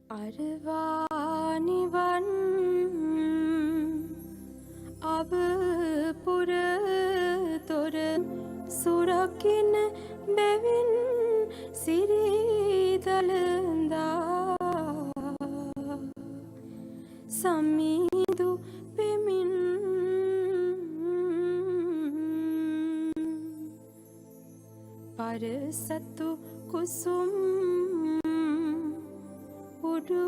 අරවානිවන් අබපුර තොර සුරකින බැවින් සිරිදලඳා සමීදු පෙමින් පරසතු කුසුම් උඩු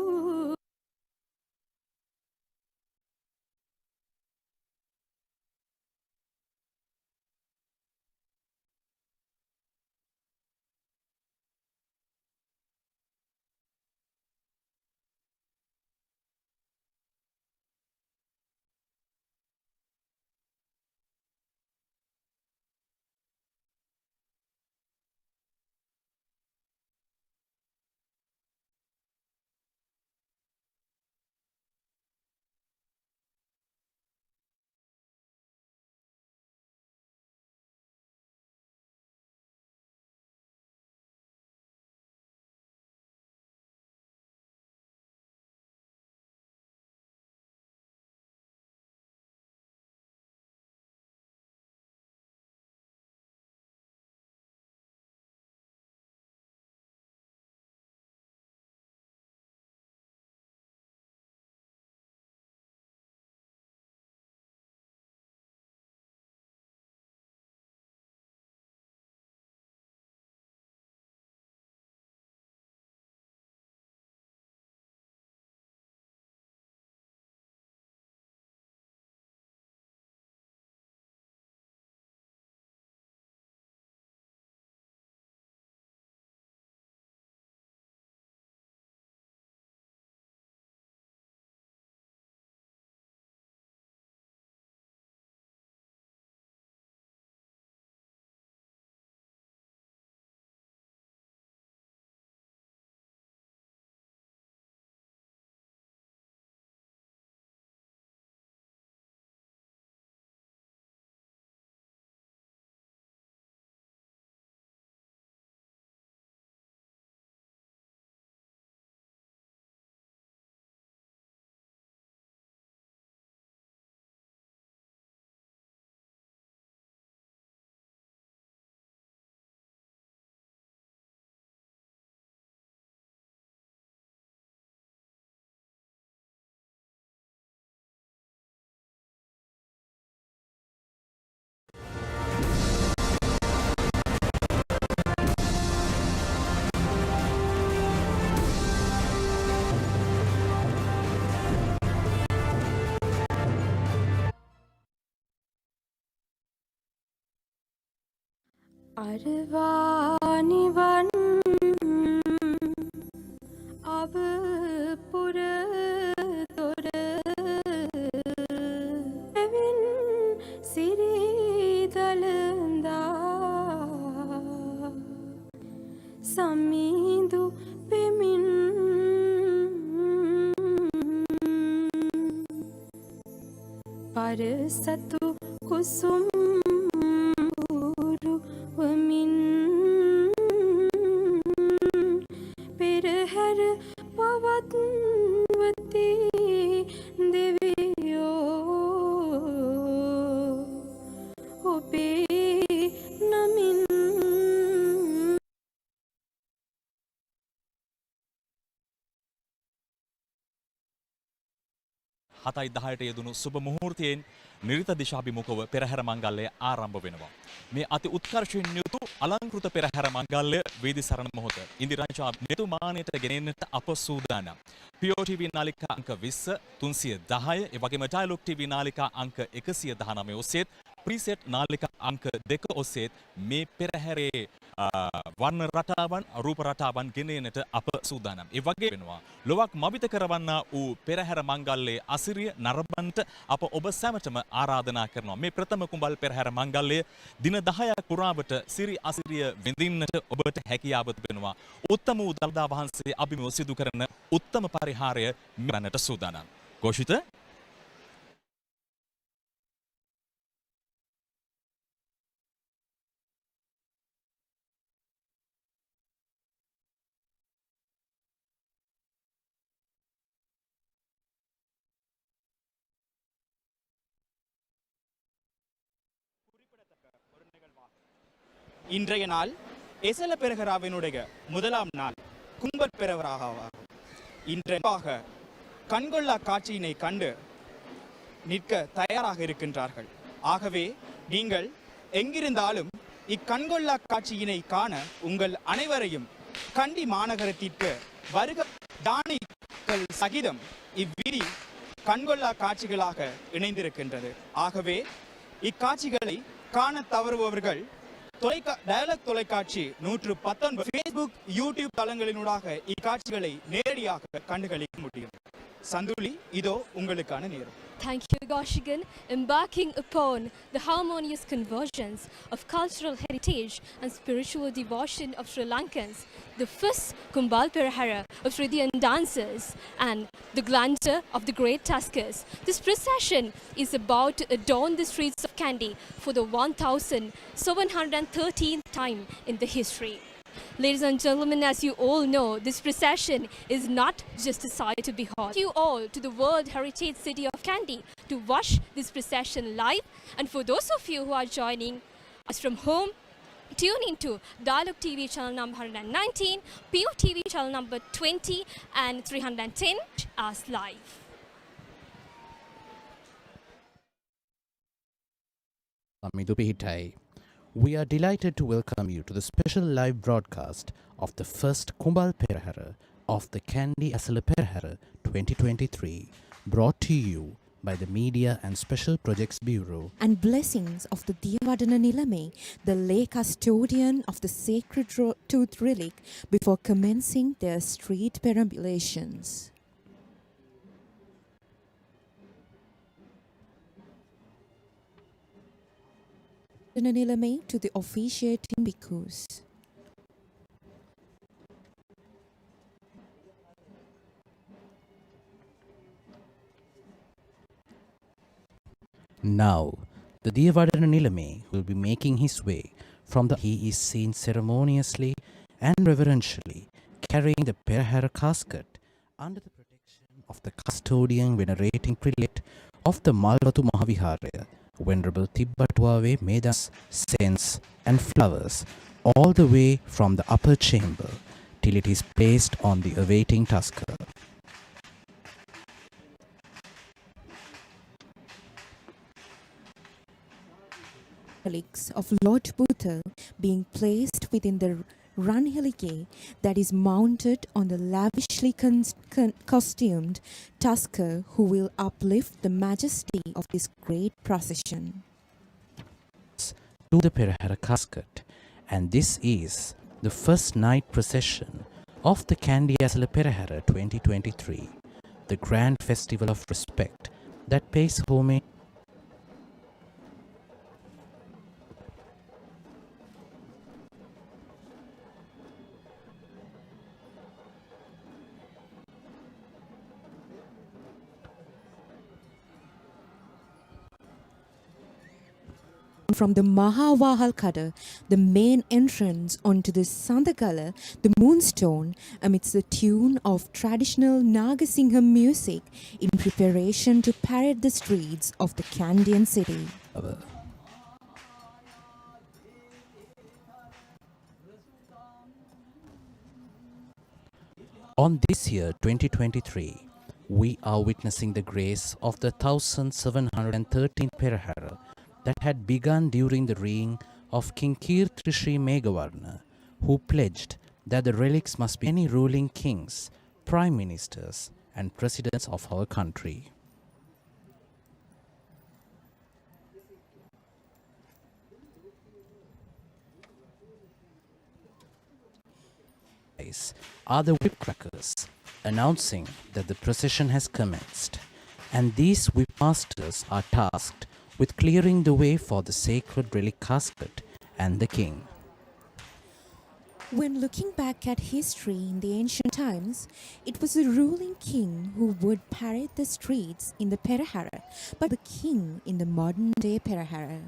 අරවානිවන් අබපුර තොර එවින් සිරිදලඳා සමීදු පෙමින් පරසතු කුසුම් වමින් පෙරහැර පවත්වති දෙවියෝ ඔබේ නමින්. 7:10ට යෙදුණු සුබ මුහූර්තයෙන් නිරිත දිශාභිමුඛව පෙරහැර මංගල්‍යය ආරම්භ වෙනවා. මේ අති උත්කර්ෂයෙන් යුතු අලංකෘත පෙරහැර මංගල්‍ය වේදි සරණ මොහොත ඉන්දිරාජා මෙතුමාණයට ගෙනෙන්නට අප සූදානම්. PO TV නාලිකා අංක 20 310 ඒ වගේම ඩයලොග් TV නාලිකා අංක 119 ඔස්සේ ප්‍රීසෙට් නාලිකා අංක 2 ඔස්සේ මේ පෙරහැරේ වර්ණ රටාවන් රූප රටාවන් ගෙනෙන්නට අප සූදානම්. ඒ වගේ වෙනවා ලොවක් මවිත කරවන්නා වූ පෙරහැර මංගල්‍යයේ අසිරිය නරඹන්නට අප ඔබ සැමටම ආරාධනා කරනවා. මේ ප්‍රථම කුඹල් පෙරහැර මංගල්‍යය දින 10ක් පුරාවට සිරි අසිරිය විඳින්නට ඔබට හැකියාව තිබෙනවා. උත්තම වූ දළදා වහන්සේ අභිමුව සිදු කරන උත්තම පරිහාරය මෙරණට සූදානම්. ഘോഷിත இன்றைய நாள் எசல பெரஹராவினுடைய முதலாம் நாள் கும்பல் பெரஹராவாகும். இன்றாக கண்கொள்ளா காட்சியினை கண்டு நிற்க தயாராக இருக்கின்றார்கள். ஆகவே நீங்கள் எங்கிருந்தாலும் இக்கண்கொள்ளா காட்சியினை காண உங்கள் அனைவரையும் கண்டி மாநகரத்திற்கு வருக. தானிகள் சகிதம் இவ்விதி கண்கொள்ளா காட்சிகளாக இணைந்திருக்கின்றது. ஆகவே இக்காட்சிகளை காண தவறுபவர்கள் டயலாக் தொலைக்காட்சி 119 Facebook, YouTube தளங்களினூடாக இக்காட்சிகளை நேரடியாக கண்டுகளிக்க முடியும். சந்துலி, இதோ உங்களுக்கான நேரம். Thank you, Goshigan. Embarking upon the harmonious convergence of cultural heritage and spiritual devotion of Sri Lankans, the first Kumbal Procession of Sridian dancers and the grandeur of the great tuskers. This procession is about to adorn the streets of Kandy for the 1713th time in the history. Ladies and gentlemen, as you all know, this procession is not just a sight to behold. Thank you all to the World Heritage City of Kandy to watch this procession live. And for those of you who are joining us from home, tune into Dialogue TV channel number 119, PO TV channel number 20 and 310 as live. We are delighted to welcome you to the special live broadcast of the first Kumbal Procession of the Kandy Esala Perahera 2023, brought to you by the Media and Special Projects Bureau and blessings of the Diyavadana Nilame, the lay custodian of the sacred tooth relic, before commencing their street perambulations. Nilame to the officiating bhikkhus. Now, the Diyavadana Nilame will be making his way from the he is seen ceremoniously and reverentially carrying the Perahera casket under the protection of the custodian venerating prelate of the Malwatu Mahaviharaya, Venerable Tibbatwave Medas, scents and flowers all the way from the upper chamber till it is placed on the awaiting tusker. Relics of Lord Buddha being placed within the Ranhelike that is mounted on the lavishly costumed tusker who will uplift the majesty of this great procession. To the Perahera casket, and this is the first night procession of the Kandy Esala Perahera 2023, the grand festival of respect that pays homage from the Mahawahal Kada, the main entrance onto the Sandagala, the moonstone, amidst the tune of traditional Nagasingham music in preparation to parade the streets of the Kandian city. On this year 2023, we are witnessing the grace of the 1713th Perahera that had begun during the reign of King Kirti Sri Megavarna, who pledged that the relics must be any ruling kings, prime ministers and presidents of our country. These are the whip crackers announcing that the procession has commenced, and these whip masters are tasked with clearing the way for the sacred relic casket and the king. When looking back at history in the ancient times, it was the ruling king who would parade the streets in the Perahera, but the king in the modern day Perahera.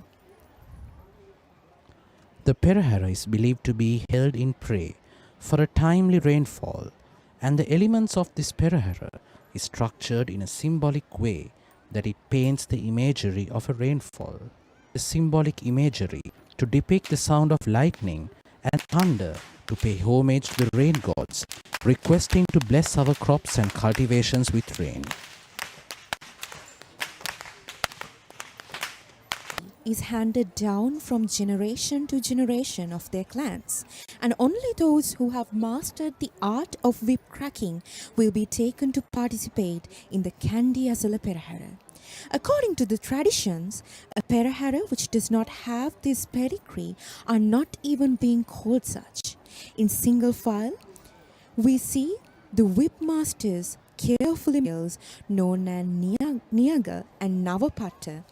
The Perahera is believed to be held in prayer for a timely rainfall, and the elements of this Perahera is structured in a symbolic way that it paints the imagery of a rainfall. The symbolic imagery to depict the sound of lightning and thunder to pay homage to the rain gods, requesting to bless our crops and cultivations with rain. Is handed down from generation to generation of their clans, and only those who have mastered the art of whip cracking will be taken to participate in the Kandy Esala Perahera. According to the traditions, a Perahera which does not have this pedigree are not even being called such. In single file, we see the whip masters carefully known as Niyaga and Navapatta,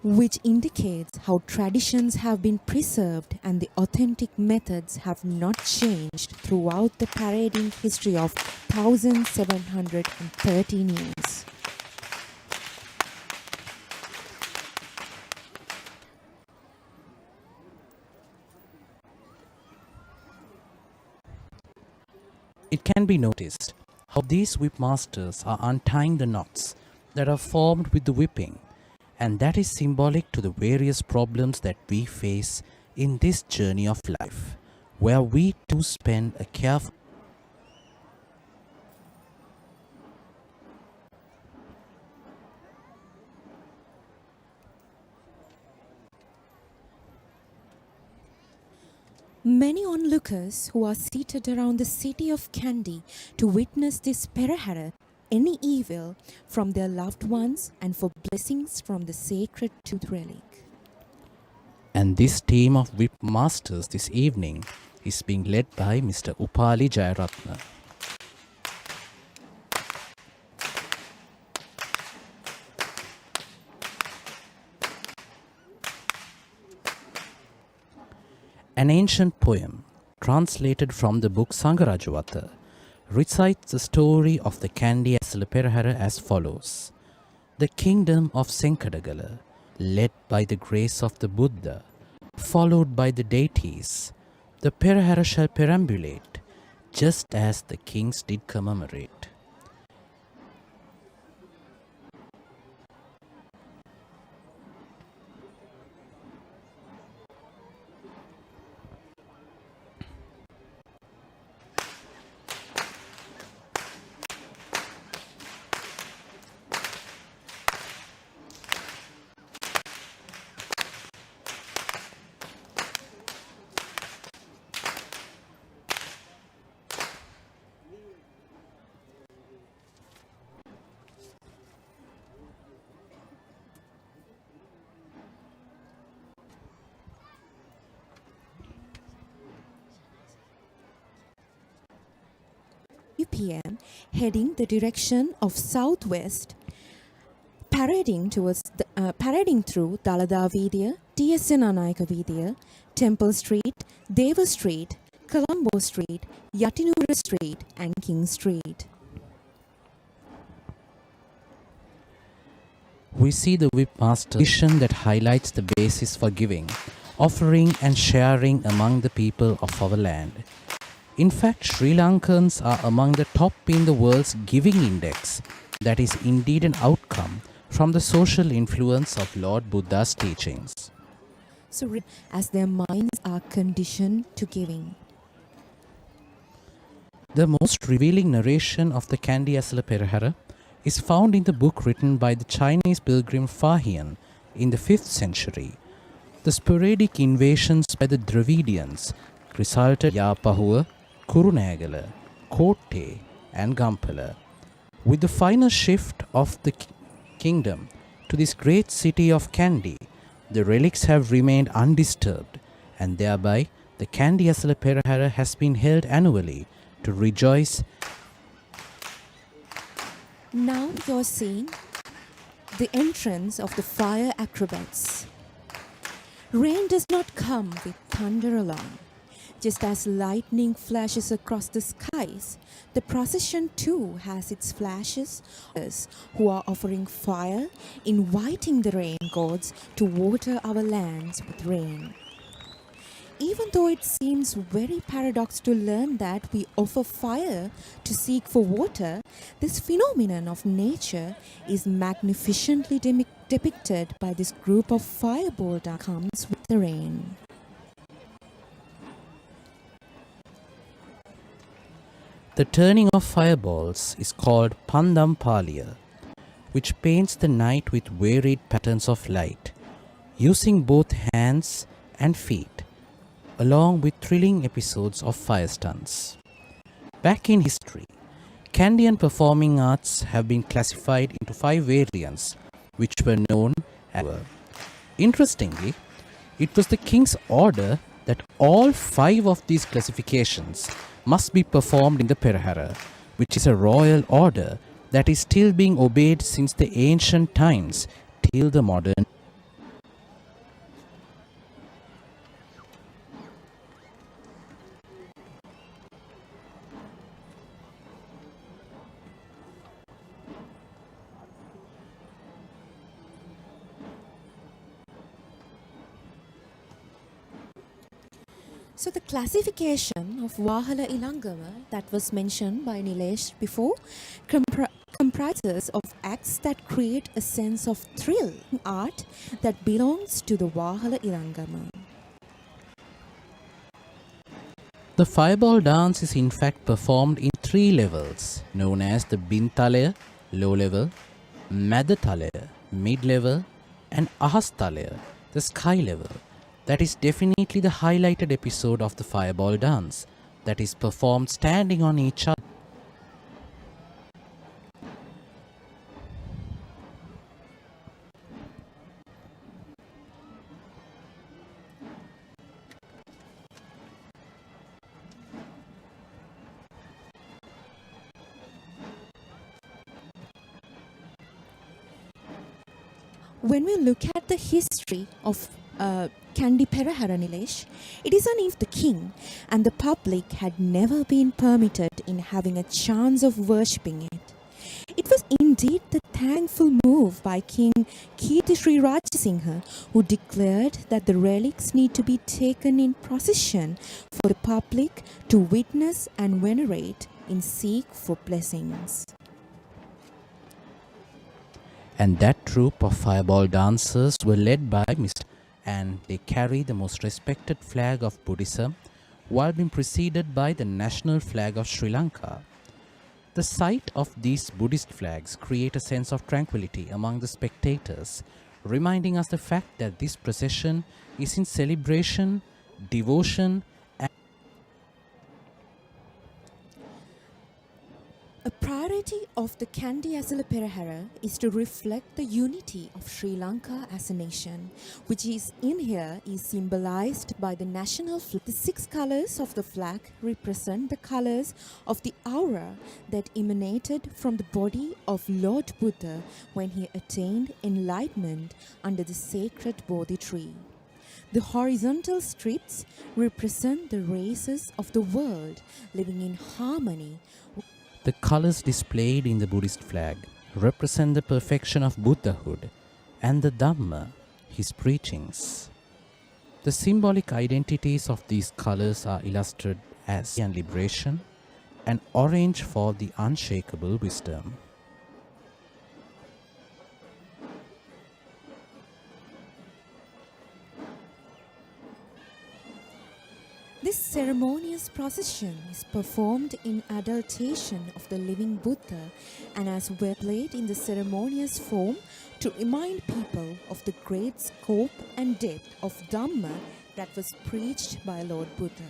which indicates how traditions have been preserved and the authentic methods have not changed throughout the parading history of 1713 years. It can be noticed how these whip masters are untying the knots that are formed with the whipping, and that is symbolic to the various problems that we face in this journey of life, where we too spend a careful Many onlookers who are seated around the city of Kandy to witness this Perahera any evil from their loved ones and for blessings from the sacred tooth relic. And this team of whip masters this evening is being led by Mr. Upali Jayaratna. An ancient poem, translated from the book Sangarajavata, recites the story of the Kandy Esala Perahera as follows. The kingdom of Senkadagala, led by the grace of the Buddha, followed by the deities, the Perahera shall perambulate, just as the kings did commemorate. PM heading the direction of southwest, parading through Dalada Vidya, TSN Anayaka Vidya, Temple Street, Deva Street, Colombo Street, Yatinura Street and King Street. We see the whip master vision that highlights the basis for giving, offering and sharing among the people of our land. In fact, Sri Lankans are among the top in the world's giving index. That is indeed an outcome from the social influence of Lord Buddha's teachings. So, as their minds are conditioned to giving. The most revealing narration of the Kandy Esala Perahera is found in the book written by the Chinese pilgrim Fahian in the 5th century. The sporadic invasions by the Dravidians resulted in Yapahua, Kurunegala, Kotte and Gampala. With the final shift of the kingdom to this great city of Kandy, the relics have remained undisturbed, and thereby the Kandy Esala Perahera has been held annually to rejoice. Now you're seeing the entrance of the fire acrobats. Rain does not come with thunder alone. Just as lightning flashes across the skies, the procession too has its flashes, who are offering fire, inviting the rain gods to water our lands with rain. even though it seems very paradox to learn that we offer fire to seek for water, this phenomenon of nature is magnificently depicted by this group of fireball that comes with the rain. The turning of fireballs is called Pandampaliya, which paints the night with varied patterns of light, using both hands and feet, along with thrilling episodes of fire stunts. Back in history, Kandian performing arts have been classified into 5 variants, which were known as. Interestingly, it was the king's order that all 5 of these classifications must be performed in the Perahera, which is a royal order that is still being obeyed since the ancient times till the modern. So the classification of Vahala Ilangama that was mentioned by Nilesh before comprises of acts that create a sense of thrill, art that belongs to the Vahala Ilangama. The fireball dance is in fact performed in 3 levels, known as the Bintalaya, low level, Madatalaya, mid level, and Ahastalaya, the sky level. That is definitely the highlighted episode of the fireball dance that is performed standing on each other. When we look at the history of Kandy Perahera Nilesh, it is as if the king and the public had never been permitted in having a chance of worshipping it. It was indeed the thankful move by King Kirti Sri Rajasingha, who declared that the relics need to be taken in procession for the public to witness and venerate in seek for blessings. And that troupe of fireball dancers were led by Mr. and they carry the most respected flag of Buddhism while being preceded by the national flag of Sri Lanka. The sight of these Buddhist flags create a sense of tranquility among the spectators, reminding us the fact that this procession is in celebration, devotion, and a priority of the Kandy Esala Perahera is to reflect the unity of Sri Lanka as a nation, which is in here is symbolized by the national flag. The 6 colors of the flag represent the colors of the aura that emanated from the body of Lord Buddha when he attained enlightenment under the sacred Bodhi tree. The horizontal strips represent the races of the world living in harmony. the colors displayed in the Buddhist flag represent the perfection of Buddhahood and the Dhamma, his preachings. The symbolic identities of these colors are illustrated as and liberation and orange for the unshakable wisdom. This ceremonious procession is performed in adulation of the living Buddha and as well played in the ceremonious form to remind people of the great scope and depth of Dhamma that was preached by Lord Buddha.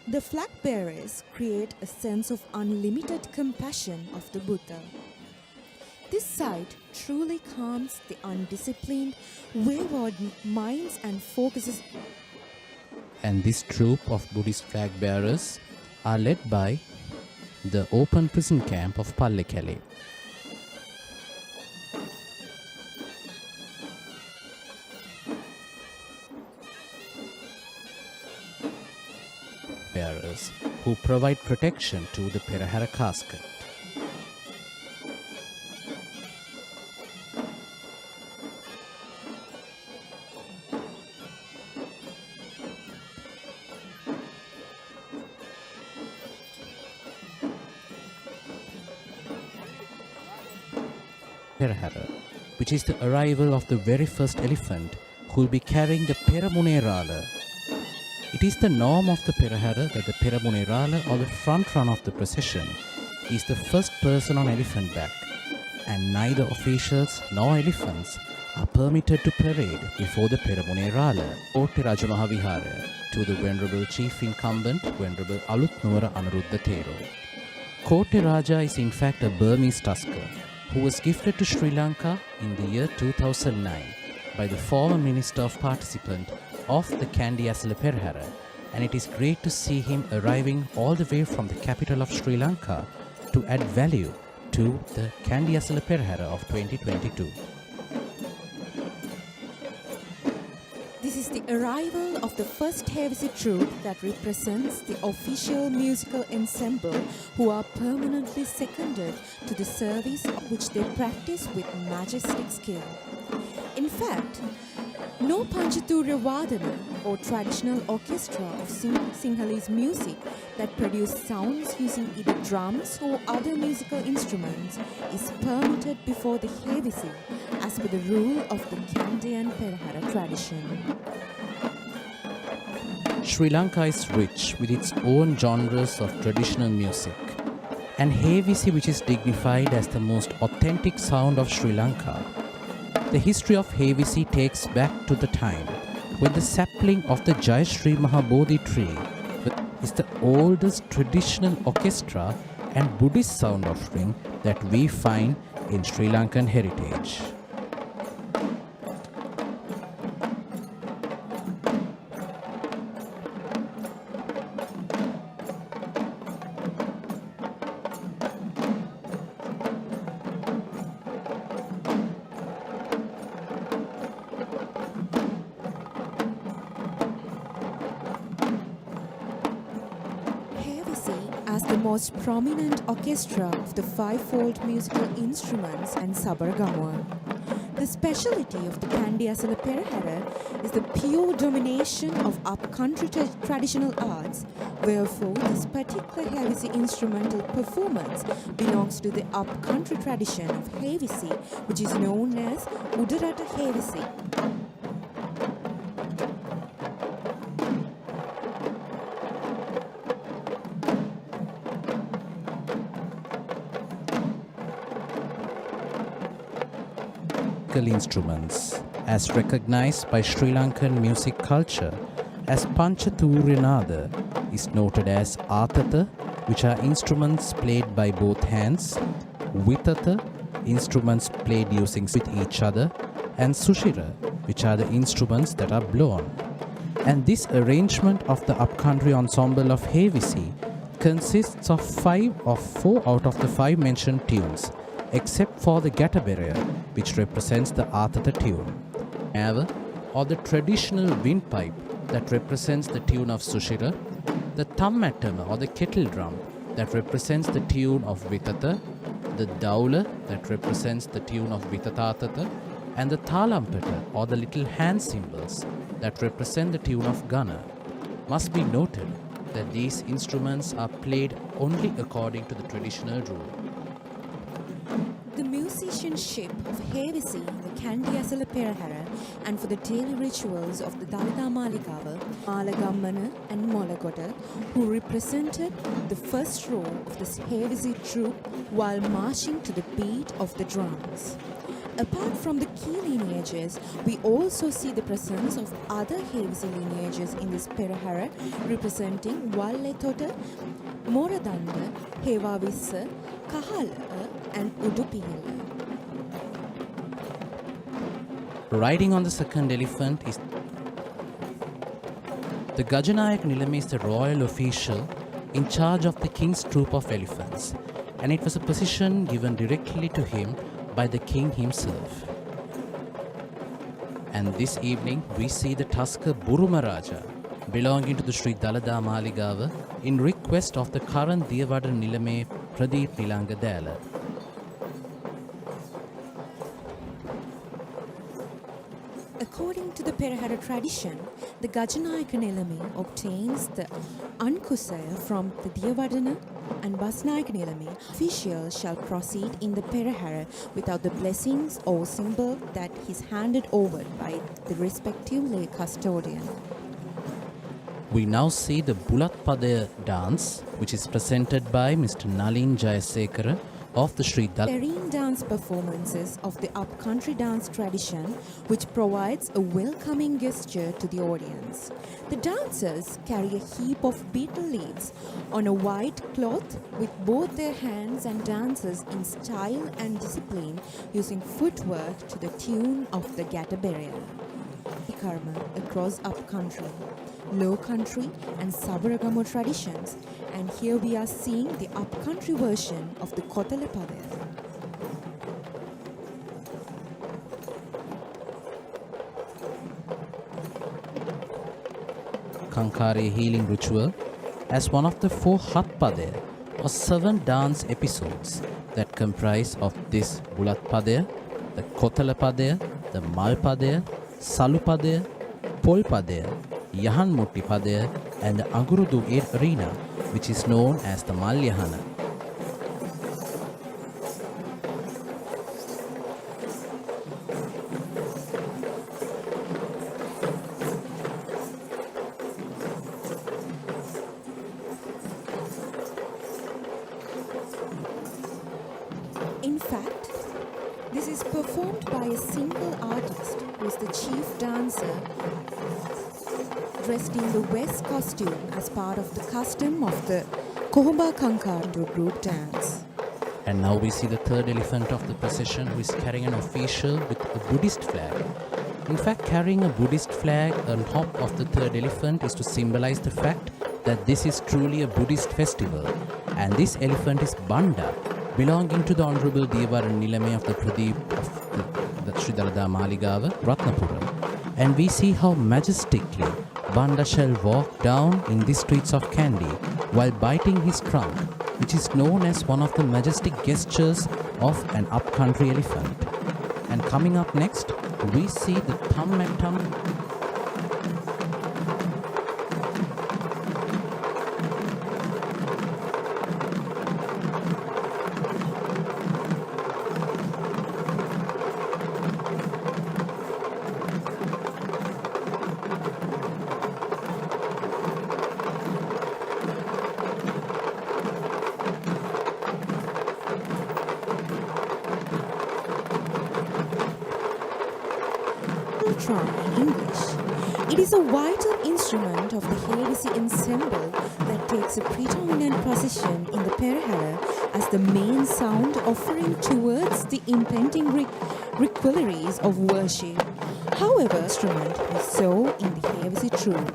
The flag bearers create a sense of unlimited compassion of the Buddha. This sight truly calms the undisciplined, wayward minds and focuses. And this troop of Buddhist flag bearers are led by the open prison camp of Pallekele. Bearers who provide protection to the Perahera casket. Perahera, which is the arrival of the very first elephant who will be carrying the Peramunerala. It is the norm of the Perahera that the Peramunerala, or the front runner of the procession, is the first person on elephant back, and neither officials nor elephants are permitted to parade before the Peramunerala or Tirajamaha Vihara to the Venerable Chief Incumbent, Venerable Alutnuwara Anuruddha Thero. Kotte Raja is in fact a Burmese tusker who was gifted to Sri Lanka in the year 2009 by the former Minister of Participant of the Kandy Esala Perahera, and it is great to see him arriving all the way from the capital of Sri Lanka to add value to the Kandy Esala Perahera of 2022. This is the arrival of the first Hevisi troupe that represents the official musical ensemble who are permanently seconded to the service of which they practice with majestic skill. In fact, no Panchaturya Vadana or traditional orchestra of Sinhalese music that produce sounds using either drums or other musical instruments is permitted before the Hevisi as per the rule of the Kandian Perahera tradition. Sri Lanka is rich with its own genres of traditional music, and Hevisi, which is dignified as the most authentic sound of Sri Lanka. The history of Hevisi takes back to the time when the sapling of the Jayashree Mahabodhi tree is the oldest traditional orchestra and Buddhist sound offering that we find in Sri Lankan heritage. As the most prominent orchestra of the fivefold musical instruments and Kataragama. The speciality of the Kandy Esala Perahera is the pure domination of upcountry traditional arts, wherefore this particular Hevisi instrumental performance belongs to the upcountry tradition of Hevisi, which is known as Udarata Hevisi. Instruments, as recognized by Sri Lankan music culture as Panchaturyanada, is noted as Atata, which are instruments played by both hands, Vitata, instruments played using with each other, and Sushira, which are the instruments that are blown. And this arrangement of the upcountry ensemble of Hevisi consists of 4 out of the 5 mentioned tunes, except for the Gataberea, which represents the Atata tune, Ava, or the traditional windpipe that represents the tune of Sushira, the Tammatama or the kettle drum that represents the tune of Vitata, the Daula that represents the tune of Vitatatata, and the Thalampata or the little hand cymbals that represent the tune of Gana. Must be noted that these instruments are played only according to the traditional rule. The musicianship of Hevisi, the Kandy Esala Perahera, and for the daily rituals of the Dalada Maligawa, Malagamana and Molagoda, who represented the first row of this Hevisi troupe while marching to the beat of the drums. Apart from the key lineages, we also see the presence of other Hevisi lineages in this Perahera, representing Walletota, Moradanda, Hevavissa, Kahala, and Udupiyala. Riding on the second elephant is the Gajanayak Nilame, is the royal official in charge of the king's troop of elephants, and it was a position given directly to him by the king himself. And this evening we see the tusker Buruma Raja belonging to the Sri Dalada Maligawa in request of the current Diyawada Nilame Pradeep Nilanga Dela. According According to the Perahera tradition, the Gajanayaka Nilame obtains the Ankusaya from the Diyavadana and Basnayaka Nilame. Officials shall proceed in the Perahera without the blessings or symbol that is handed over by the respective lay custodian. We now see the Bulat Padaya dance, which is presented by Mr. Nalin Jayasekara of the Sri Dalada. Varying dance performances of the upcountry dance tradition, which provides a welcoming gesture to the audience. The dancers carry a heap of betel leaves on a white cloth with both their hands and dances in style and discipline using footwork to the tune of the Gataberia. Karma across upcountry, low country and Sabaragamo traditions, and here we are seeing the upcountry version of the Kotala Padaya. Kankare healing ritual as one of the 4 Hat Padaya or 7 dance episodes that comprise of this Bulat Padaya, the Kotala Padaya, the Mal Padaya, Salu Padaya, Pol Padaya, Yahan Mutti Padaya and the Agurudu arena, which is known as the Malyahana. In fact, this is performed by a single artist who is the chief dancer, dressed in the West costume as part of the custom of the Kohomba Kankarandu group dance. And now we see the third elephant of the procession who is carrying an official with a Buddhist flag. In fact, carrying a Buddhist flag on top of the third elephant is to symbolize the fact that this is truly a Buddhist festival. And this elephant is Banda, belonging to the Honorable Diyavara Nilame of the Pradeep of the Sri Dalada Maligawa, Ratnapura. And we see how majestically Banda shall walk down in the streets of Kandy while biting his trunk, which is known as one of the majestic gestures of an upcountry elephant. And coming up next, we see the thumb and thumb. Tron in English. It is a vital instrument of the Hedisi ensemble that takes a predominant position in the Perahera as the main sound offering towards the impending requilleries of worship. However, instrument is so in the Hedisi troupe.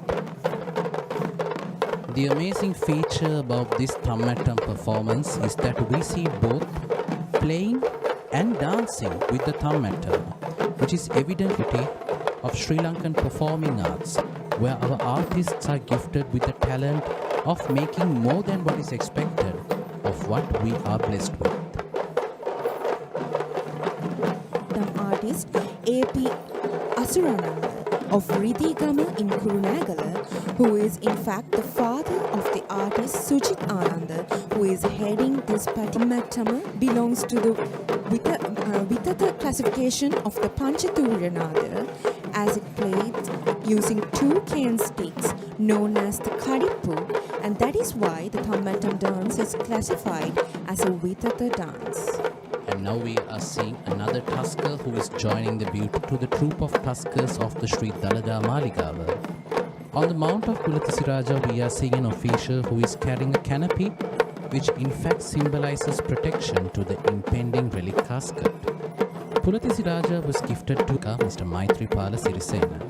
The amazing feature about this thumb and thumb performance is that we see both playing and dancing with the thumb and thumb, which is evidently of Sri Lankan performing arts, where our artists are gifted with the talent of making more than what is expected of what we are blessed with. The artist A.P. Asurananda of Ridhigama in Kurunagala, who is in fact the father of the artist Sujit Ananda, who is heading this Patimattama, belongs to the Vitata classification of the Panchaturyanada, as it played using 2 cane sticks known as the Kadipu, and that is why the Thammattam dance is classified as a Vitata dance. And now we are seeing another tusker who is joining the troop of tuskers of the Sri Dalada Maligawa. On the mount of Pulatisiraja, we are seeing an official who is carrying a canopy, which in fact symbolizes protection to the impending relic casket. Pulatisiraja was gifted to Mr. Maitripala Sirisena.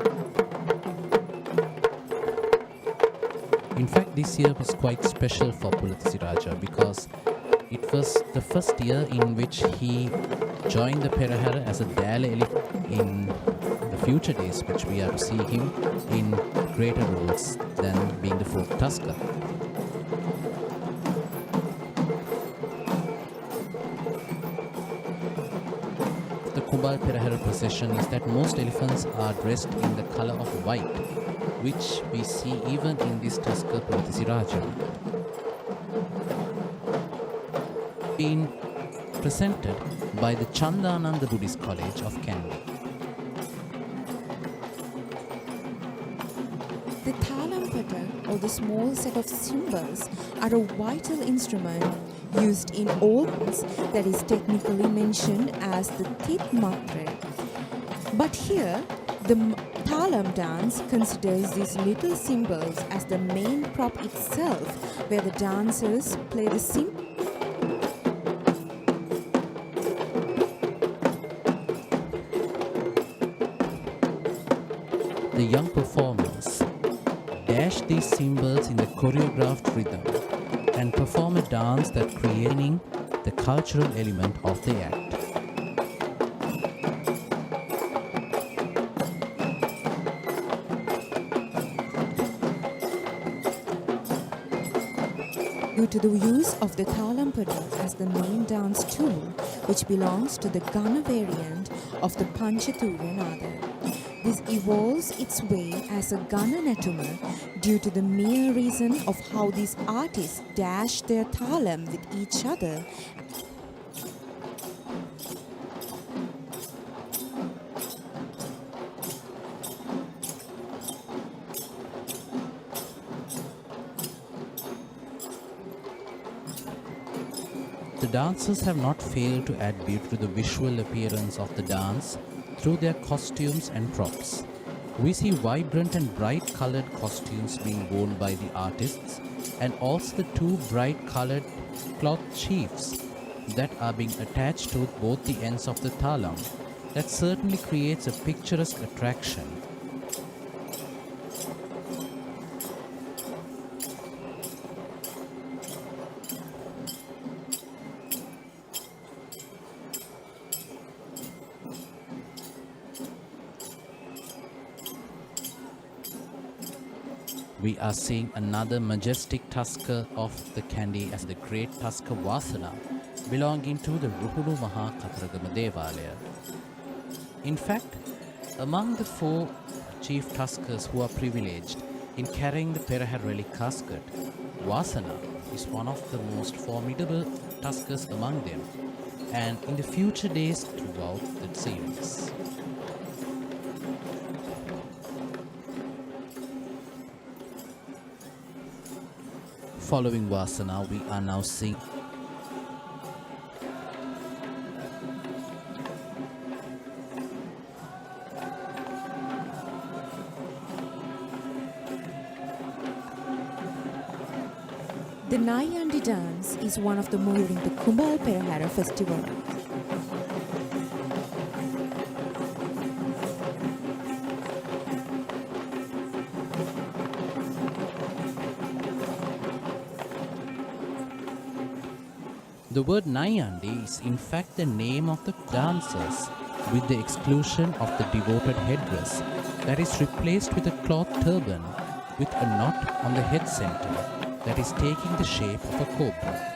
In fact, this year was quite special for Pulatisiraja because it was the first year in which he joined the Perahera as a Dala elephant. In the future days, which we are to see him in greater roles than being the 4th tusker. The Kumbal Perahera procession is that most elephants are dressed in the color of white, which we see even in this tusker Pratisiraja. Being presented by the Chandananda Buddhist College of Kandy. The thalampata, or the small set of cymbals, are a vital instrument used in all that is technically mentioned as the tit matre. But here, the thalam dance considers these little cymbals as the main prop itself, where the dancers play the cymbals. The young performers dash these cymbals in the choreographed rhythm and perform a dance that creating the cultural element of the act. Due to the use of the thalampada as the main dance tool, which belongs to the Gana variant of the Panchaturya Nada. This evolves its way as a Gana Natuma due to the mere reason of how these artists dash their thalam with each other. The dancers have not failed to add beauty to the visual appearance of the dance through their costumes and props. We see vibrant and bright colored costumes being worn by the artists, and also the two bright colored cloth sheaths that are being attached to both the ends of the thalam. That certainly creates a picturesque attraction. We are seeing another majestic tusker of the Kandy as the great tusker Vasana, belonging to the Ruhulu Maha Kataragama Devalaya. In fact, among the 4 chief tuskers who are privileged in carrying the Perahera relic casket, Vasana is one of the most formidable tuskers among them, and in the future days throughout the series. Following Vasana, we are now seeing The Nayandi dance is one of the more during the Kumbal Procession festival. the word Nayandi is in fact the name of the dancers, with the exclusion of the devoted headdress that is replaced with a cloth turban with a knot on the head center that is taking the shape of a cobra.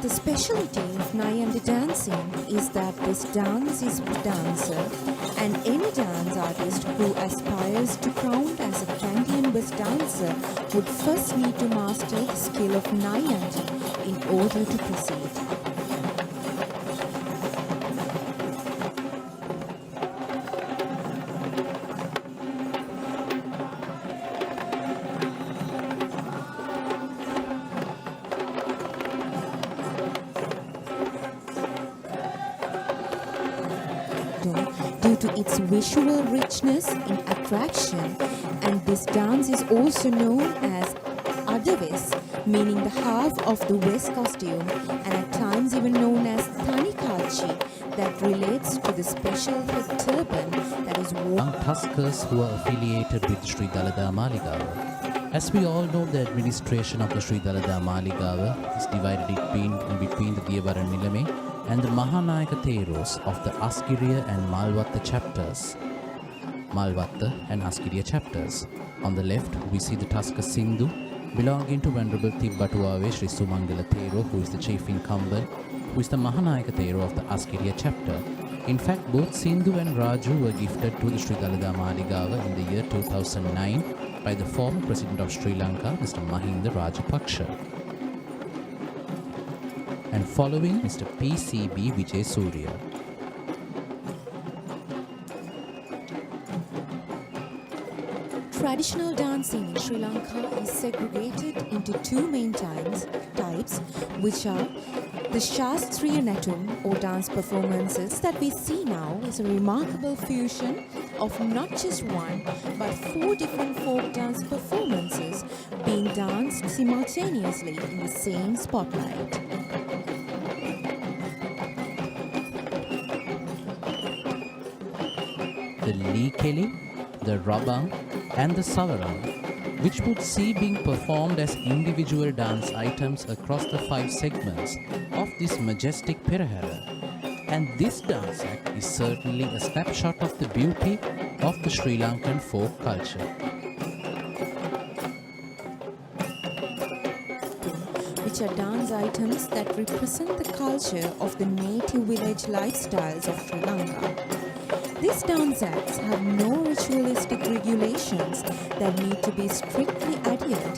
The specialty of Nayandi dancing is that this dance is dancer, and any dance artist who aspires to crown as a Kandian best dancer would first need to master the skill of Nayandi in order to proceed. Due to its visual richness in attraction, and this dance is also known as Adaves, meaning the half of the West costume, and at times even known as Tanikachi, that relates to the special head turban that is worn. Young tuskers who are affiliated with Sri Dalada Maligawa. As we all know, the administration of the Sri Dalada Maligawa is divided in between the Diyavara Nilame and the Mahanayaka Theros of the Askiriya and Malwatta chapters. Malvatta and Askidia chapters. On the left, we see the Tusker Sindhu, belonging to Venerable Tibbatuave Sri Sumangala Thero, who is the chief incumbent, who is the Mahanayaka Thero of the Askidia chapter. In fact, both Sindhu and Raju were gifted to the Sri Dalada Maligawa in the year 2009 by the former President of Sri Lanka, Mr. Mahinda Rajapaksha. And following, Mr. PCB Vijay Surya. Traditional dancing in Sri Lanka is segregated into two main types, which are the Shastriya Natum or dance performances that we see now is a remarkable fusion of not just one but 4 different folk dance performances being danced simultaneously in the same spotlight. The Likeli, the Rabang and the Savarang, which would see being performed as individual dance items across the 5 segments of this majestic Perahera. And this dance act is certainly a snapshot of the beauty of the Sri Lankan folk culture. Which are dance items that represent the culture of the native village lifestyles of Sri Lanka. These dance acts have no ritualistic regulations that need to be strictly adhered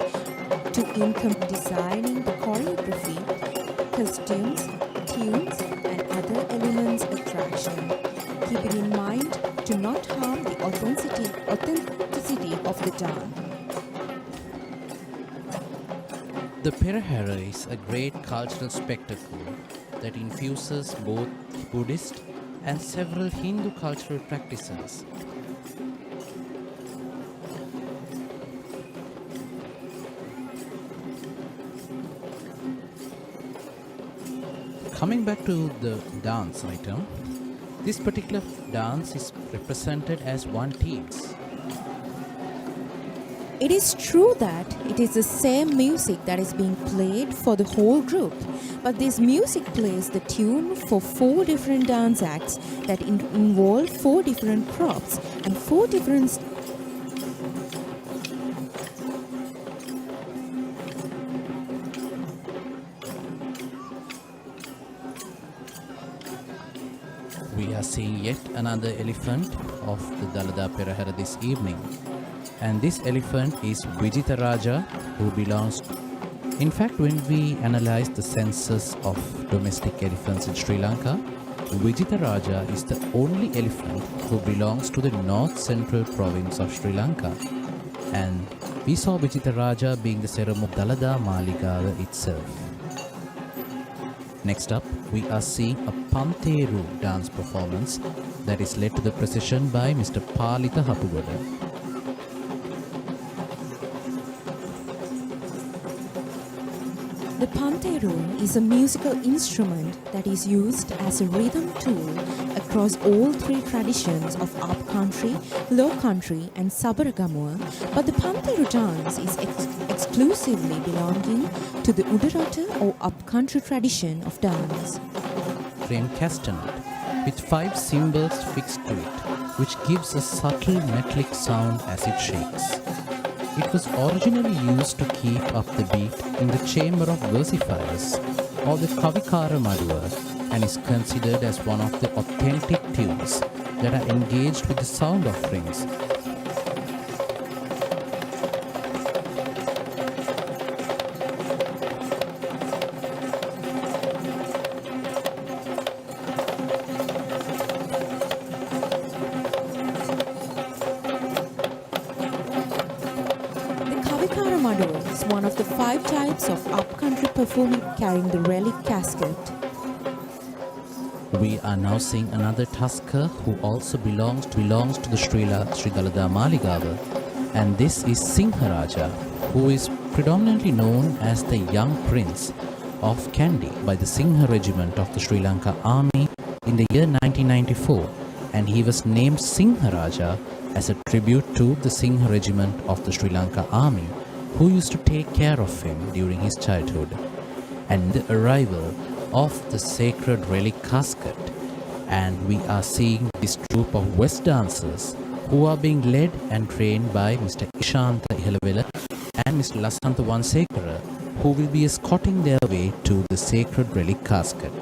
to in designing the choreography, costumes, tunes and other elements of attraction, keeping in mind to not harm the authenticity of the dance. The Perahera is a great cultural spectacle that infuses both Buddhist and several Hindu cultural practices. Coming back to the dance item, this particular dance is represented as one teams. It is true that it is the same music that is being played for the whole group, but this music plays the tune for 4 different dance acts that involve 4 different crops and 4 different We are seeing yet another elephant of the Dalada Perahera this evening. And this elephant is Vijita Raja, who belongs. In fact, when we analyze the census of domestic elephants in Sri Lanka, Vijita Raja is the only elephant who belongs to the north central province of Sri Lanka. And we saw Vijita Raja being the ceremony of Dalada Maligawa itself. Next up, we are seeing a Pantheru dance performance that is led to the procession by Mr. Palita Hapugoda. The Pantheru is a musical instrument that is used as a rhythm tool across all 3 traditions of upcountry, low country and Kataragama, but the Pantheru dance is exclusively belonging to the Udarata or upcountry tradition of dance. Frame castanet with 5 cymbals fixed to it, which gives a subtle metallic sound as it shakes. It was originally used to keep up the beat in the chamber of versifiers or the Kavikara Madhua and is considered as one of the authentic tunes that are engaged with the sound of strings. Is one of the 5 types of upcountry performing carrying the Relic casket. We are now seeing another tusker who also belongs to the Sri Dalada Maligawa, and this is Singharaja, who is predominantly known as the young prince of Kandy by the Singha regiment of the Sri Lanka Army in the year 1994, and he was named Singharaja as a tribute to the Singha regiment of the Sri Lanka Army, who used to take care of him during his childhood. And the arrival of the sacred relic casket, and we are seeing this troupe of West dancers who are being led and trained by Mr. Ishanta Ihalavela and Mr. Lasantha Vansekara, who will be escorting their way to the sacred relic casket.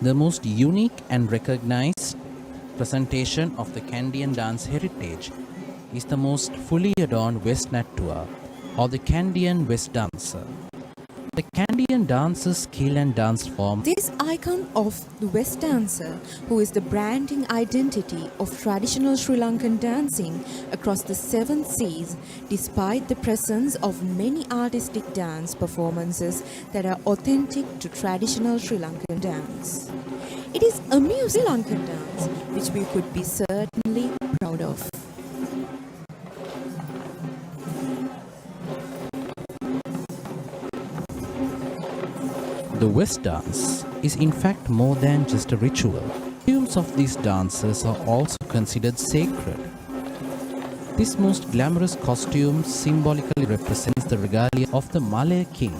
The most unique and recognized presentation of the Kandian dance heritage is the most fully adorned West Nattua, or the Kandian West Dancer. The Kandian dancer's skill and dance form. This icon of the West Dancer, who is the branding identity of traditional Sri Lankan dancing across the seven seas, despite the presence of many artistic dance performances that are authentic to traditional Sri Lankan dance. It is a Sri Lankan dance which we could be certainly proud of. The West dance is in fact more than just a ritual. Costumes of these dances are also considered sacred. This most glamorous costume symbolically represents the regalia of the Malay king,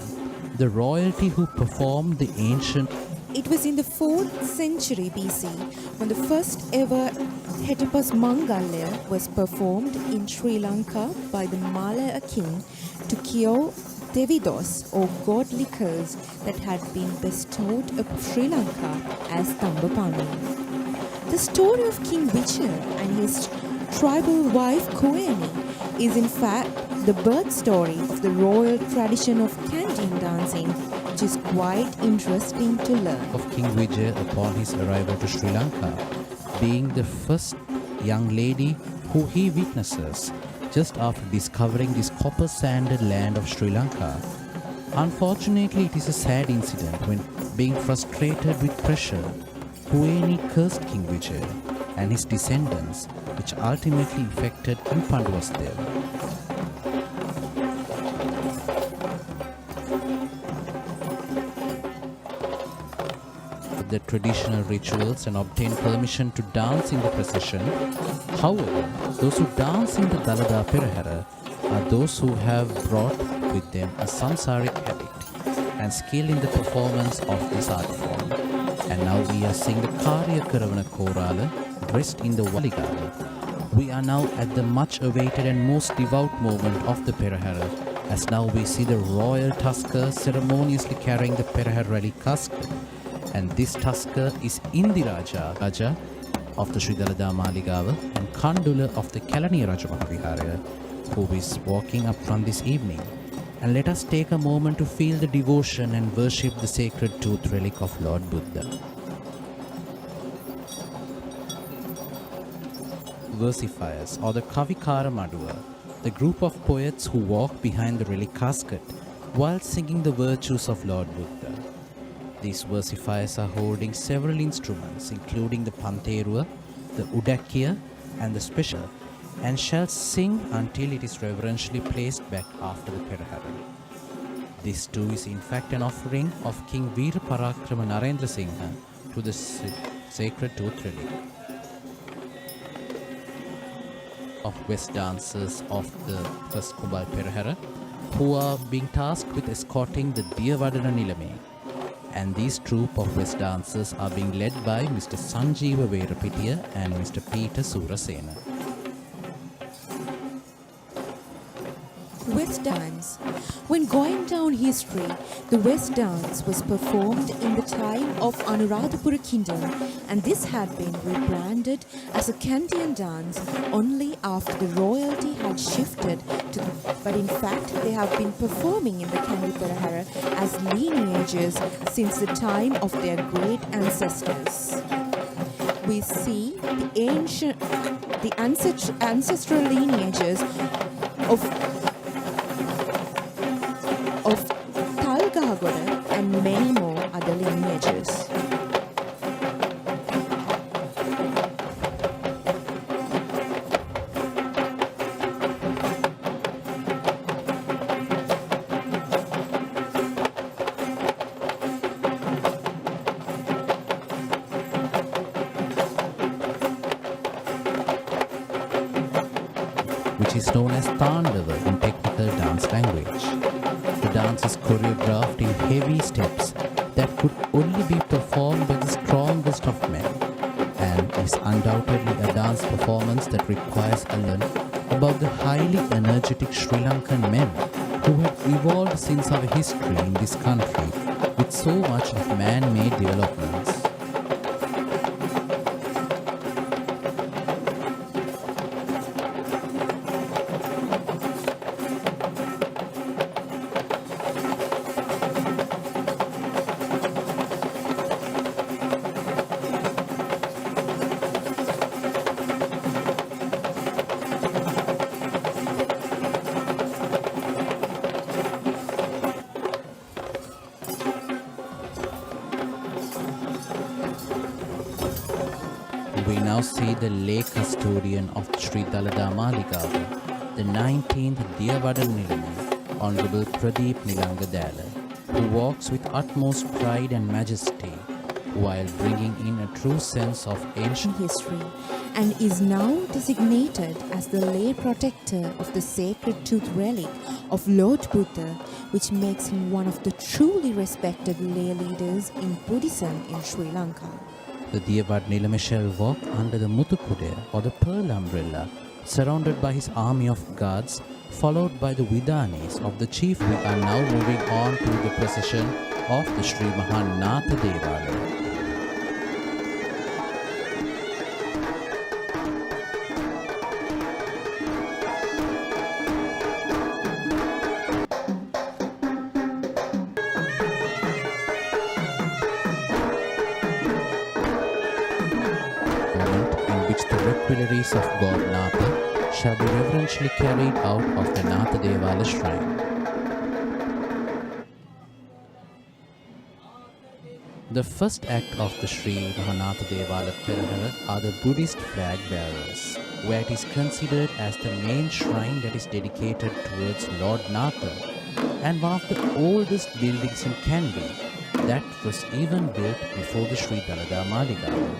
the royalty who performed the ancient. It was in the 4th century BC when the first ever Hetapus Mangalya was performed in Sri Lanka by the Malaya king to cure Devidos, or godly curse that had been bestowed upon Sri Lanka as Tambapani. The story of King Vijaya and his tribal wife Koeni is in fact the birth story of the royal tradition of Kandian dancing, which is quite interesting to learn. Of King Vijaya upon his arrival to Sri Lanka, being the first young lady who he witnesses just after discovering this copper-sanded land of Sri Lanka. Unfortunately, it is a sad incident when, being frustrated with pressure, Kueni cursed King Vijaya and his descendants, which ultimately affected Impanduwasdeva. The traditional rituals and obtain permission to dance in the procession. However, those who dance in the Dalada Perahera are those who have brought with them a samsaric habit and skill in the performance of this art form. And now we are seeing the Karya Karavana Korala dressed in the Maligawa. We are now at the much awaited and most devout moment of the Perahera, as now we see the royal tusker ceremoniously carrying the Perahera Relic casket. And this tusker is Indiraja, Raja of the Sri Dalada Maligawa, and Kandula of the Kalaniya Raja Mahavihara, who is walking up front this evening. And let us take a moment to feel the devotion and worship the sacred tooth relic of Lord Buddha. Versifiers, or the Kavikara Madua, the group of poets who walk behind the relic casket while singing the virtues of Lord Buddha. These versifiers are holding several instruments, including the Pantheru, the Udakkiya, and the special, and shall sing until it is reverentially placed back after the Perahera. This too is in fact an offering of King Veera Parakrama Narendra Singha to the sacred tooth relic of West dancers of the first Kumbal Procession, who are being tasked with escorting the Diyavadana Nilame. And these troop of West dancers are being led by Mr. Sanjeeva Verapitiya and Mr. Peter Surasena. West dance. When going down history, the West dance was performed in the time of Anuradhapura Kingdom, and this had been rebranded as a Kandian dance only after the royalty had shifted to the. But in fact, they have been performing in the Kandy Perahera as lineages since the time of their great ancestors. We see the ancestral lineages of Talgahagoda and many more other lineages. Which is known as Tandava in technical dance language. The dance is choreographed in heavy steps that could only be performed by the strongest of men, and is undoubtedly a dance performance that requires a learn about the highly energetic Sri Lankan men who have evolved since our history in this country with so much of man-made developments. We now see the lay custodian of Sri Dalada Maligawa, the 19th Diyavada Nilame, Honorable Pradeep Nilanga Dala, who walks with utmost pride and majesty while bringing in a true sense of ancient history and is now designated as the lay protector of the sacred tooth relic of Lord Buddha, which makes him one of the truly respected lay leaders in Buddhism in Sri Lanka. The Diyavad Nilame shall walk under the Mutukudaya or the pearl umbrella, surrounded by his army of guards, followed by the Vidanis of the chief. We are now moving on to the procession of the Sri Natha Devalaya. Requirements of God Natha shall be reverentially carried out of the Natha Devala shrine. The first act of the Sri Natha Esala Perahera are the Buddhist flag bearers, where it is considered as the main shrine that is dedicated towards Lord Natha and one of the oldest buildings in Kandy that was even built before the Sri Dalada Maligawa.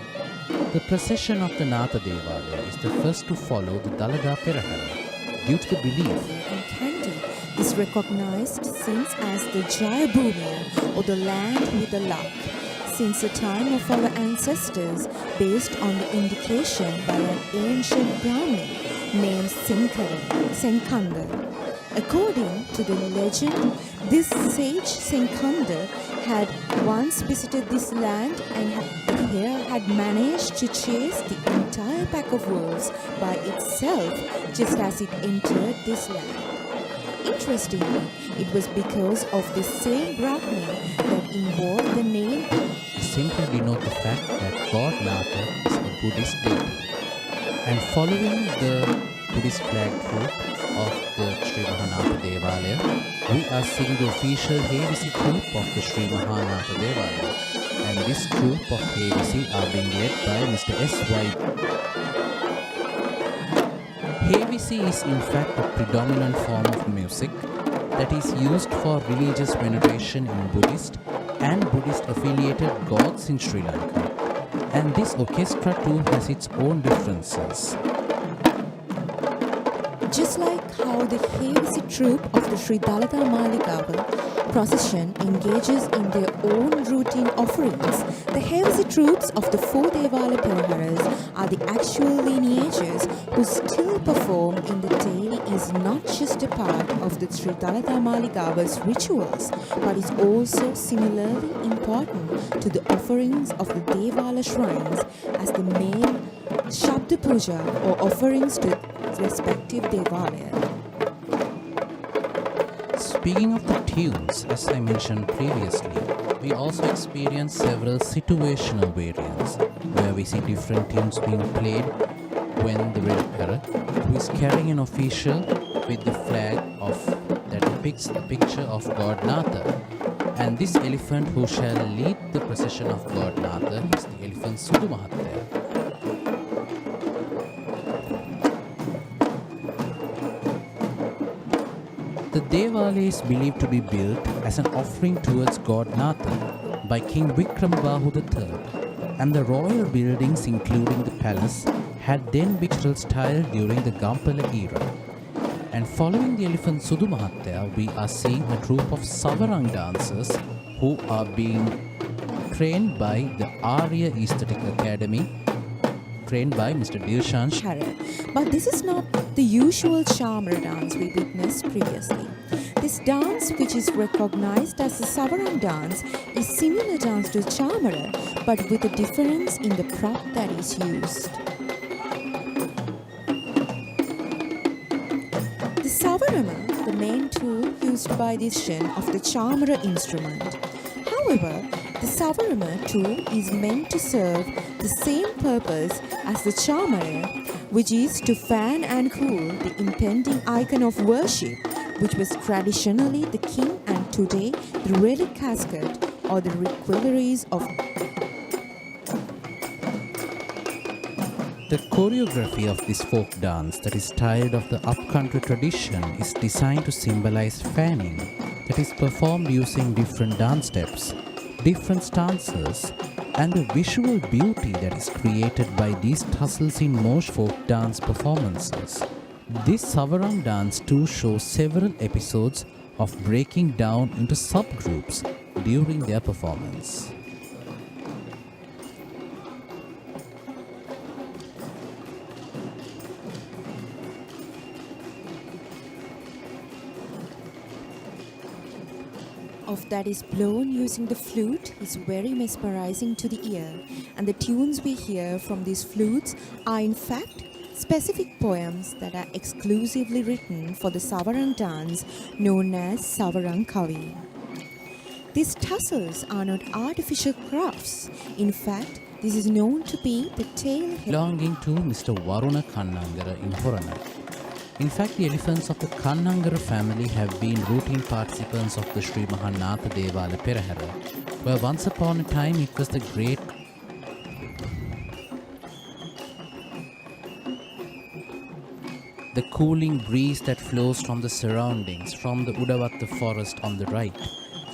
The procession of the Natha Devalaya is the first to follow the Dalada Perahera due to the belief in Kandy is recognized since as the Jayabhumi or the land with the luck since the time of our ancestors based on the indication by an ancient Brahmin named Senkanda. According to the legend, this sage Senkanda had once visited this land and had managed to chase the entire pack of wolves by itself just as it entered this land. Interestingly, it was because of the same Brahmin that involved the name simply denote the fact that God Natha is a Buddhist deity. And following the Buddhist flag troop of the Sri Natha Devalaya, we are seeing the official Hevisi troop of the Sri Natha Devalaya. And this troop of Hevisi are being led by Mr. S.Y. Hevisi is in fact a predominant form of music that is used for religious veneration in Buddhist and Buddhist affiliated gods in Sri Lanka. And this orchestra too has its own differences. Just like how the Hevisi troop of the Sri Dalada Maligawa procession engages in their own routine offerings, the Hevisi troops of the four Esala Peraheras are the actual lineages who still perform in the daily is not just a part of the Sri Dalada Maligawa's rituals, but is also similarly important to the offerings of the Devala shrines as the main Shabda Puja or offerings to respective Devalaya. Speaking of the tunes, as I mentioned previously, we also experience several situational variants where we see different tunes being played when the Relic, who is carrying an official with the flag of that depicts the picture of God Natha, and this elephant who shall lead the procession of God Natha is the elephant Sudu Mahathaya. The Devalaya is believed to be built as an offering towards God Natha by King Vikramabahu III, and the royal buildings including the palace had then been natural style during the Gampala era. And following the elephant Sudu Mahathaya, we are seeing a troupe of Savarang dancers who are being trained by the Arya Aesthetic Academy trained by Mr. Dilshan Perahera. But this is not the usual Chamara dance we witnessed previously. This dance, which is recognized as the Savaram dance, is similar dance to Chamara, but with a difference in the prop that is used. The Savarama, the main tool used by the musician of the Chamara instrument. However, the Savarama tool is meant to serve the same purpose as the Chamara, which is to fan and cool the impending icon of worship, which was traditionally the king and today the relic casket or the reliquaries of. The choreography of this folk dance that is styled of the upcountry tradition is designed to symbolize fanning, that is performed using different dance steps, different stances, and the visual beauty that is created by these tussles in most folk dance performances. This Savaram dance too shows several episodes of breaking down into subgroups during their performance. Of that is blown using the flute is very mesmerizing to the ear, and the tunes we hear from these flutes are in fact specific poems that are exclusively written for the Savarang dance known as Savarang Kavi. These tussles are not artificial crafts. In fact, this is known to be the tail belonging to Mr. Varuna Kannangara in Horana. In fact, the elephants of the Kannangara family have been routine participants of the Sri Natha Esala Perahera, where once upon a time it was the great the cooling breeze that flows from the surroundings, from the Udavatta forest on the right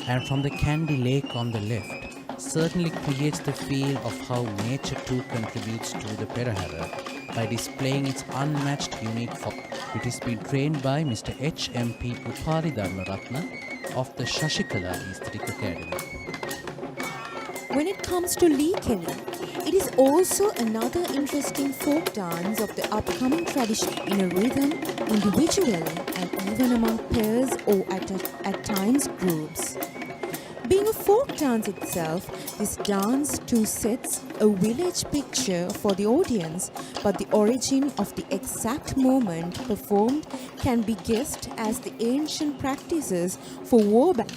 and from the Kandy lake on the left, certainly creates the feel of how nature too contributes to the Perahera by displaying its unmatched unique form. It is being trained by Mr. H.M.P. Upali Dharmaratna of the Shashikala Aesthetic Academy. When it comes to Lee Kelly, it is also another interesting folk dance of the upcoming tradition in a rhythm, individually and even among pairs or at times groups. Being a folk dance itself, this dance too sets a village picture for the audience, but the origin of the exact moment performed can be guessed as the ancient practices for war battle.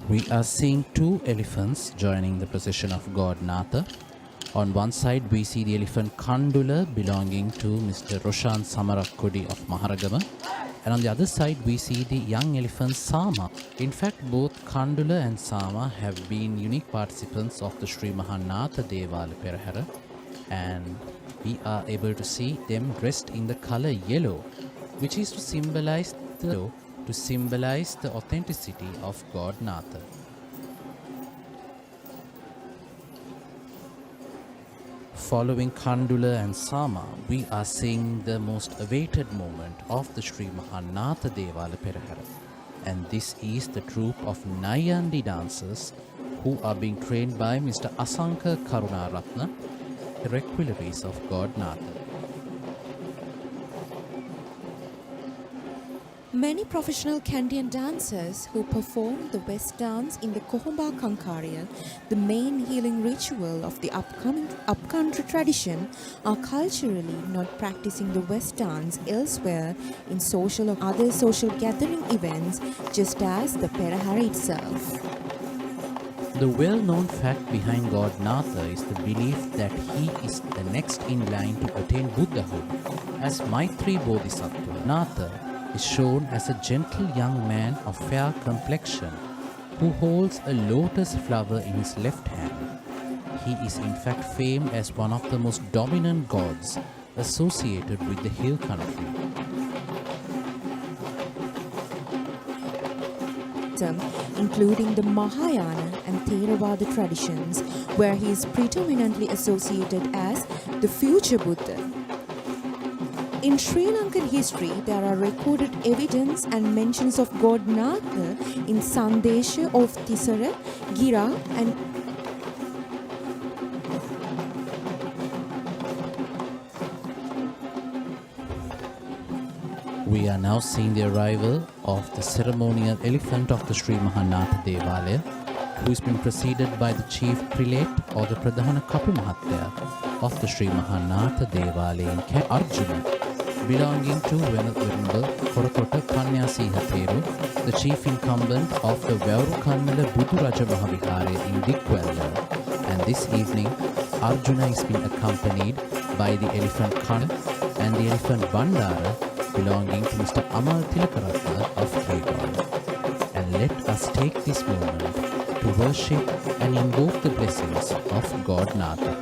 We are seeing two elephants joining the procession of god Natha. On one side we see the elephant Kandula belonging to Mr. Roshan Samarakkodi of Maharagama, and on the other side we see the young elephant Sama. In fact, both Kandula and Sama have been unique participants of the Sri Natha Esala Perahera, and we are able to see them dressed in the color yellow, which is to symbolize the authenticity of god Natha. Following Kandula and Sama, we are seeing the most awaited moment of the Sri Natha Esala Perahera, and this is the troupe of Nayandi dancers who are being trained by Mr. Asanka Karunaratna, the requiliaries of god Natha. Many professional Kandian dancers who perform the West dance in the Kohomba Kankarya, the main healing ritual of the upcountry tradition, are culturally not practicing the West dance elsewhere in social or other social gathering events, just as the Perahera itself. The well-known fact behind god Natha is the belief that he is the next in line to attain Buddhahood. As Maitri Bodhisattva, Natha is shown as a gentle young man of fair complexion who holds a lotus flower in his left hand. He is in fact famed as one of the most dominant gods associated with the hill country. Including the Mahayana and Theravada traditions, where he is predominantly associated as the future Buddha. In Sri Lankan history, there are recorded evidence and mentions of god Natha in Sandesha of Tisara, Gira and We are now seeing the arrival of the ceremonial elephant of the Sri Mahanatha Devalaya, who has been preceded by the chief prelate or the Pradhana Kapu Mahatya of the Sri Mahanatha Devalaya in Arjuna, belonging to Venerable Korakota Panyasiha Theru, the chief incumbent of the Vauru Kannala Budu Raja Mahavihare in Dikwella. And this evening, Arjuna is being accompanied by the elephant Kana and the elephant Bandara, belonging to Mr. Amal Tilakaratna of Kegon. And let us take this moment to worship and invoke the blessings of God Natha.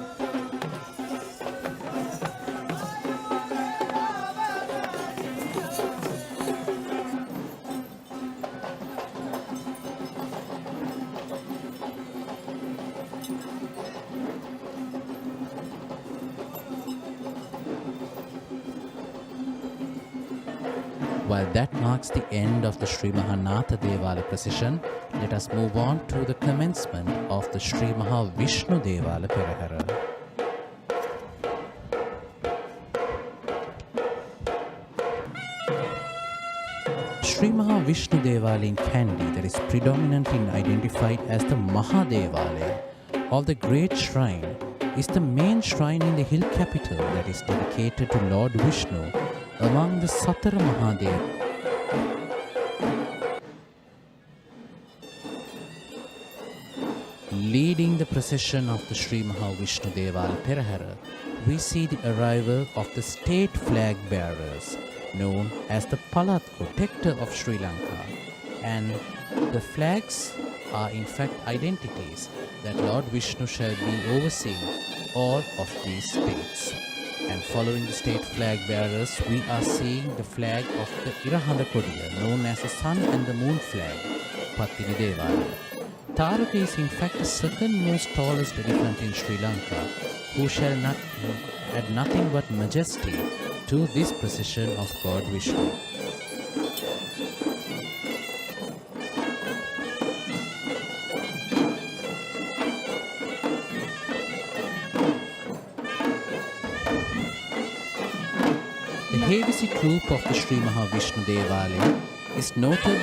While that marks the end of the Sri Mahanatha Devala procession, let us move on to the commencement of the Sri Maha Vishnu Devala Perahera. Sri Maha Vishnu Devala in Kandy, that is predominantly identified as the Mahadevalaya of the great shrine, is the main shrine in the hill capital that is dedicated to Lord Vishnu among the Satara Mahadeva. Leading the procession of the Sri Maha Vishnu Devala Perahera, we see the arrival of the state flag bearers, known as the Palat Protector of Sri Lanka. And the flags are in fact identities that Lord Vishnu shall be overseeing all of these states. And following the state flag bearers, we are seeing the flag of the Irahanda Kodiya, known as the Sun and the Moon flag, Pattini Devala. Taraka is in fact the second most tallest elephant in Sri Lanka, who shall not add nothing but majesty to this procession of God Vishnu. The Havisi troop of the Sri Maha Vishnu Devalaya is noted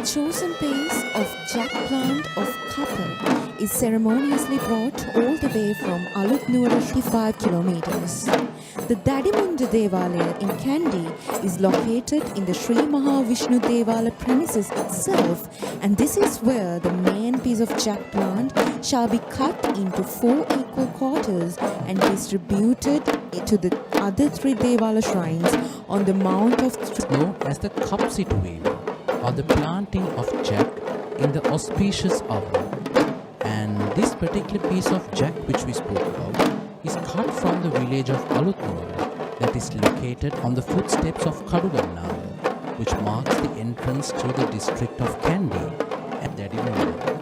chosen base of jack plant of copper is ceremoniously brought all the way from Alutnuara 55 kilometers. The Dadimunda Devalaya in Kandy is located in the Sri Maha Vishnu Devala premises itself, and this is where the main piece of jack plant shall be cut into 4 equal quarters and distributed to the other 3 Devala shrines on the Mount of known as the Kapsituvela, or the planting of jack in the auspicious hour. And this particular piece of jack which we spoke about is cut from the village of Alutnuara that is located on the footsteps of Kadugannawa, which marks the entrance to the district of Kandy at Dadimunda.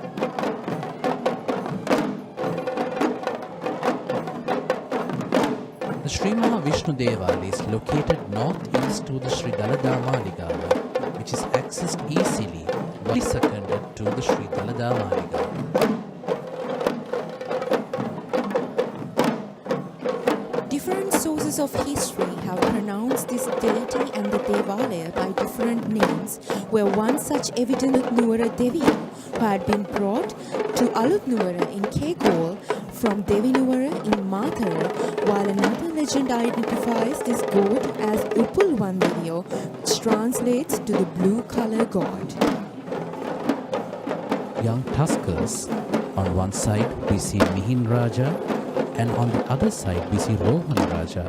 The Sri Maha Vishnu Devala is located northeast to the Sri Dalada Maligawa, which is accessed easily by seconded to the Sri Dalada Maligawa. Different sources of history have pronounced this deity and the Devalaya by different names, where one such evident Alutnuara Devi, who had been brought to Alutnuara in Kegol from Devinuara in Mathura, while another legend identifies this god as Upulvandeviyo, which translates to the blue color god. Young tuskers, on one side we see Mihin Raja, and on the other side we see Rohan Raja,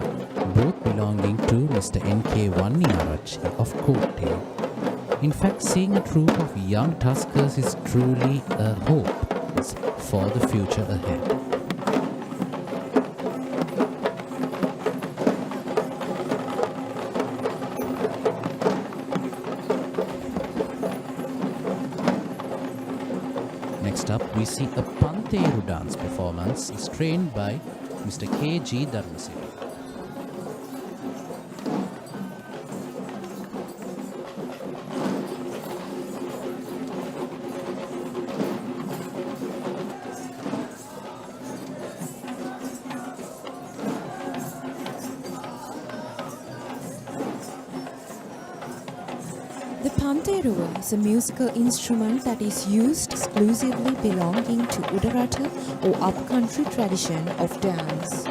both belonging to Mr. N.K. Vanniyarachi of Kotte. In fact, seeing a troop of young tuskers is truly a hope for the future ahead. Next up, we see a Pantheru dance performance trained by Mr. K.G. Dharmasiri. The Pantheru is a musical instrument that is used exclusively belonging to Udarata or upcountry tradition of dance.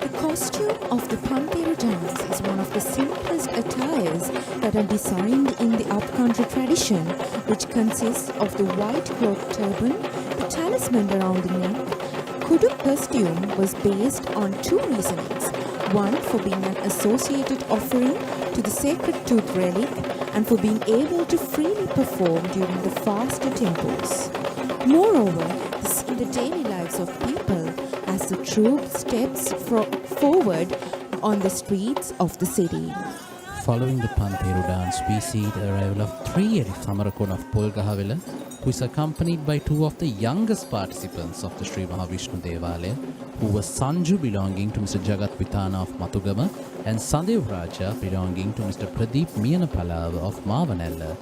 The costume of the Pantheru dance is one of the simplest attires that are designed in the upcountry tradition, which consists of the white cloth turban, the talisman around the neck. Kudu costume was based on two reasonings. One, for being an associated offering to the sacred tooth relic, and for being able to freely perform during the faster tempos. Moreover, this is in the daily lives of people as the troop steps forward on the streets of the city. Following the Pantheru dance, we see the arrival of 3 Eri Samarakon of Polgahawela, who is accompanied by 2 of the youngest participants of the Sri Mahavishnu Devalaya, who were Sanju belonging to Mr. Jagat Vitana of Matugama and Sandev Raja belonging to Mr. Pradeep Miyanapalava of Mavanella.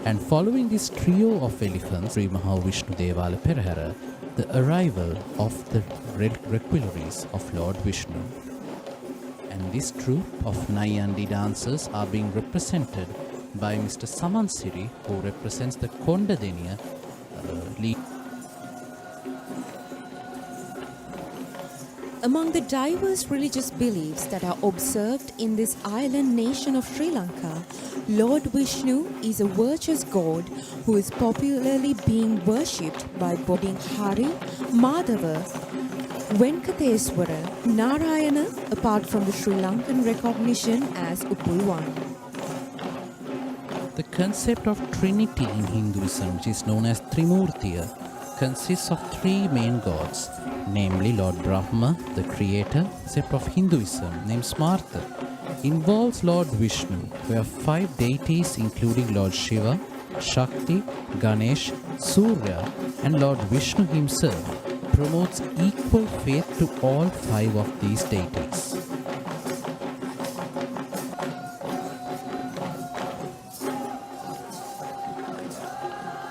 And following this trio of elephants, Sri Mahavishnu Devala Perahera, the arrival of the requilleries of Lord Vishnu. And this troupe of Nayandi dancers are being represented by Mr. Samansiri, who represents the Kondadeniya lead. Among the diverse religious beliefs that are observed in this island nation of Sri Lanka, Lord Vishnu is a virtuous god who is popularly being worshipped by boding Hari, Madhava, Venkateswara, Narayana, apart from the Sri Lankan recognition as Upulwan. The concept of Trinity in Hinduism, which is known as Trimurtiya, consists of 3 main gods, namely Lord Brahma, the creator, concept of Hinduism named Smartha, involves Lord Vishnu, where 5 deities including Lord Shiva, Shakti, Ganesh, Surya and Lord Vishnu himself promotes equal faith to all 5 of these deities.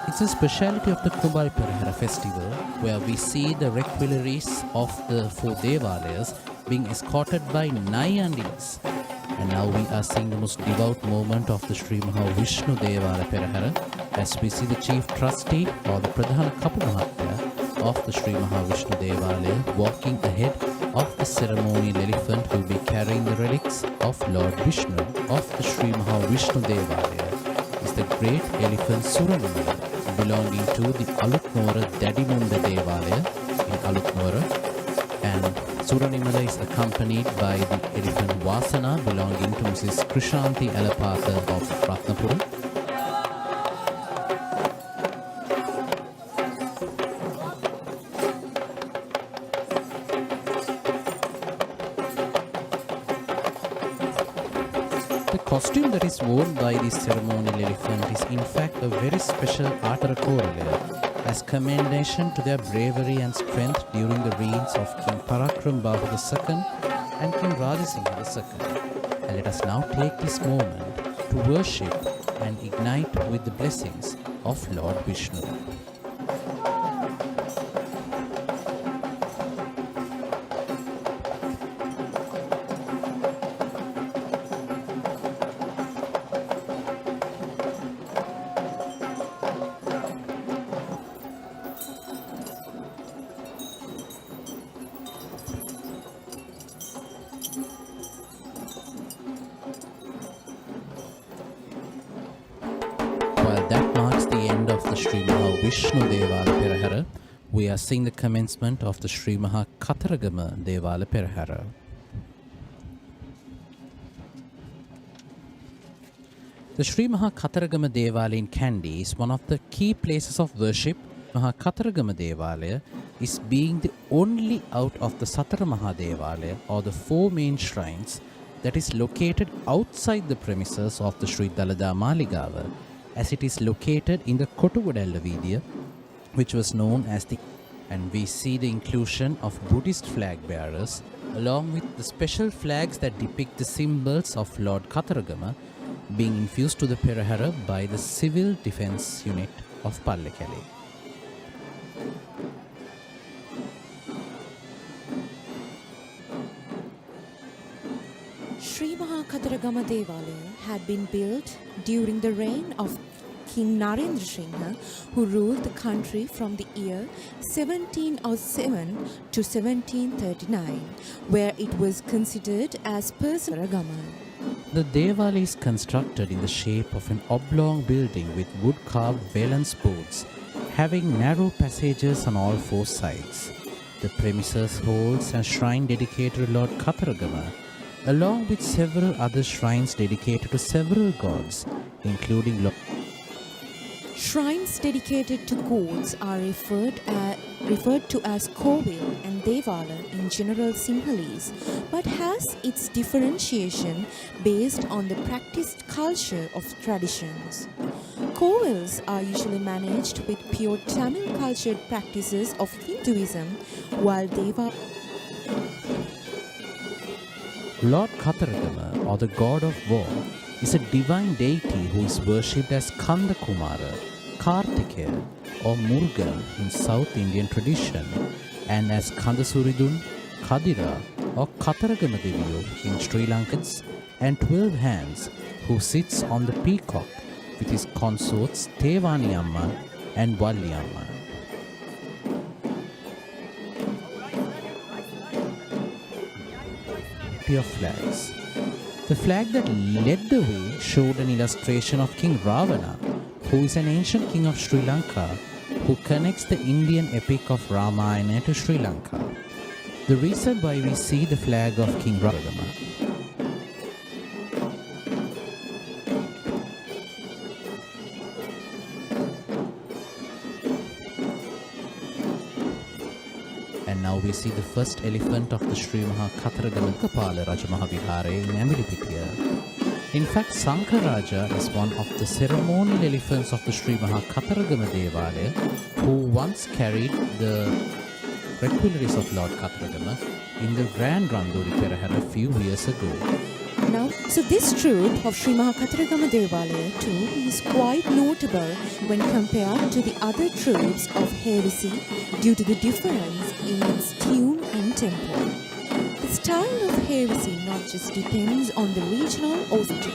It's a speciality of the Kumbal Procession festival where we see the requilleries of the 4 Devalayas being escorted by Nayandis. And now we are seeing the most devout moment of the Sri Mahavishnu Esala Perahera as we see the chief trustee or the Pradhana Kapulamahatya of the Sri Mahavishnu Devalaya walking ahead of the ceremonial elephant who will be carrying the relics of Lord Vishnu of the Sri Mahavishnu Devalaya is the great elephant Suranamala belonging to the Alutnora Dadimunda Devalaya in Alutnora, and Suranimala is accompanied by the elephant Vasana belonging to Mrs. Krishanti Alapatha of Ratnapura. The costume that is worn by this ceremonial elephant is in fact a very special Atarakorala as commendation to their bravery and strength during the reigns of King Parakram Bahu II and King Rajasingha II. And let us now take this moment to worship and ignite with the blessings of Lord Vishnu. While that marks the end of the Sri Mahavishnu Esala Perahera, we are seeing the commencement of the Sri Kataragama Esala Perahera. The Sri Kataragama Devalaya in Kandy is one of the key places of worship. Kataragama Devalaya is being the only out of the Satara Mahadevalaya or the 4 main shrines that is located outside the premises of the Sri Dalada Maligawa, as it is located in the Kotugadalla Vidya, which was known as the, and we see the inclusion of Buddhist flag bearers along with the special flags that depict the symbols of Lord Kataragama being infused to the Perahera by the Civil Defence Unit of Pallekele. Sri Maha Kataragama Devalaya had been built during the reign of King Narendra Singha, who ruled the country from the year 1707 to 1739, where it was considered as personal Kataragama. The Devala is constructed in the shape of an oblong building with wood-carved valance boards, having narrow passages on all four sides. The premises holds a shrine dedicated to Lord Kataragama, along with several other shrines dedicated to several gods, including Lord. Shrines dedicated to gods are referred to as Kovil and Devala in general Sinhalese, but has its differentiation based on the practiced culture of traditions. Kovils are usually managed with pure Tamil cultured practices of Hinduism, while Lord Kataragama, or the god of war, is a divine deity who is worshipped as Kanda Kumara, Kartikeya, or Murugan in South Indian tradition, and as Kandasuridun, Kadira, or Kataragama Deviyo in Sri Lankans, and 12 hands, who sits on the peacock with his consorts Tevani Amma and Walli Amma. Of flags. The flag that led the way showed an illustration of King Ravana, who is an ancient king of Sri Lanka who connects the Indian epic of Ramayana to Sri Lanka. The reason why we see the flag of King Ravana. Now we see the first elephant of the Sri Maha Kataragama Kapala Rajamaha Vihare in Amilipitiya. In fact, Sankaraja is one of the ceremonial elephants of the Sri Maha Kataragama Devalaya, who once carried the requilities of Lord Kataragama in the Grand Randori Perahera a few years ago. Now, so this troupe of Sri Maha Kataragama Devalaya too is quite notable when compared to the other troupes of Hevisi due to the difference in its tune and tempo. The style of Hevisi not just depends on the regional authority.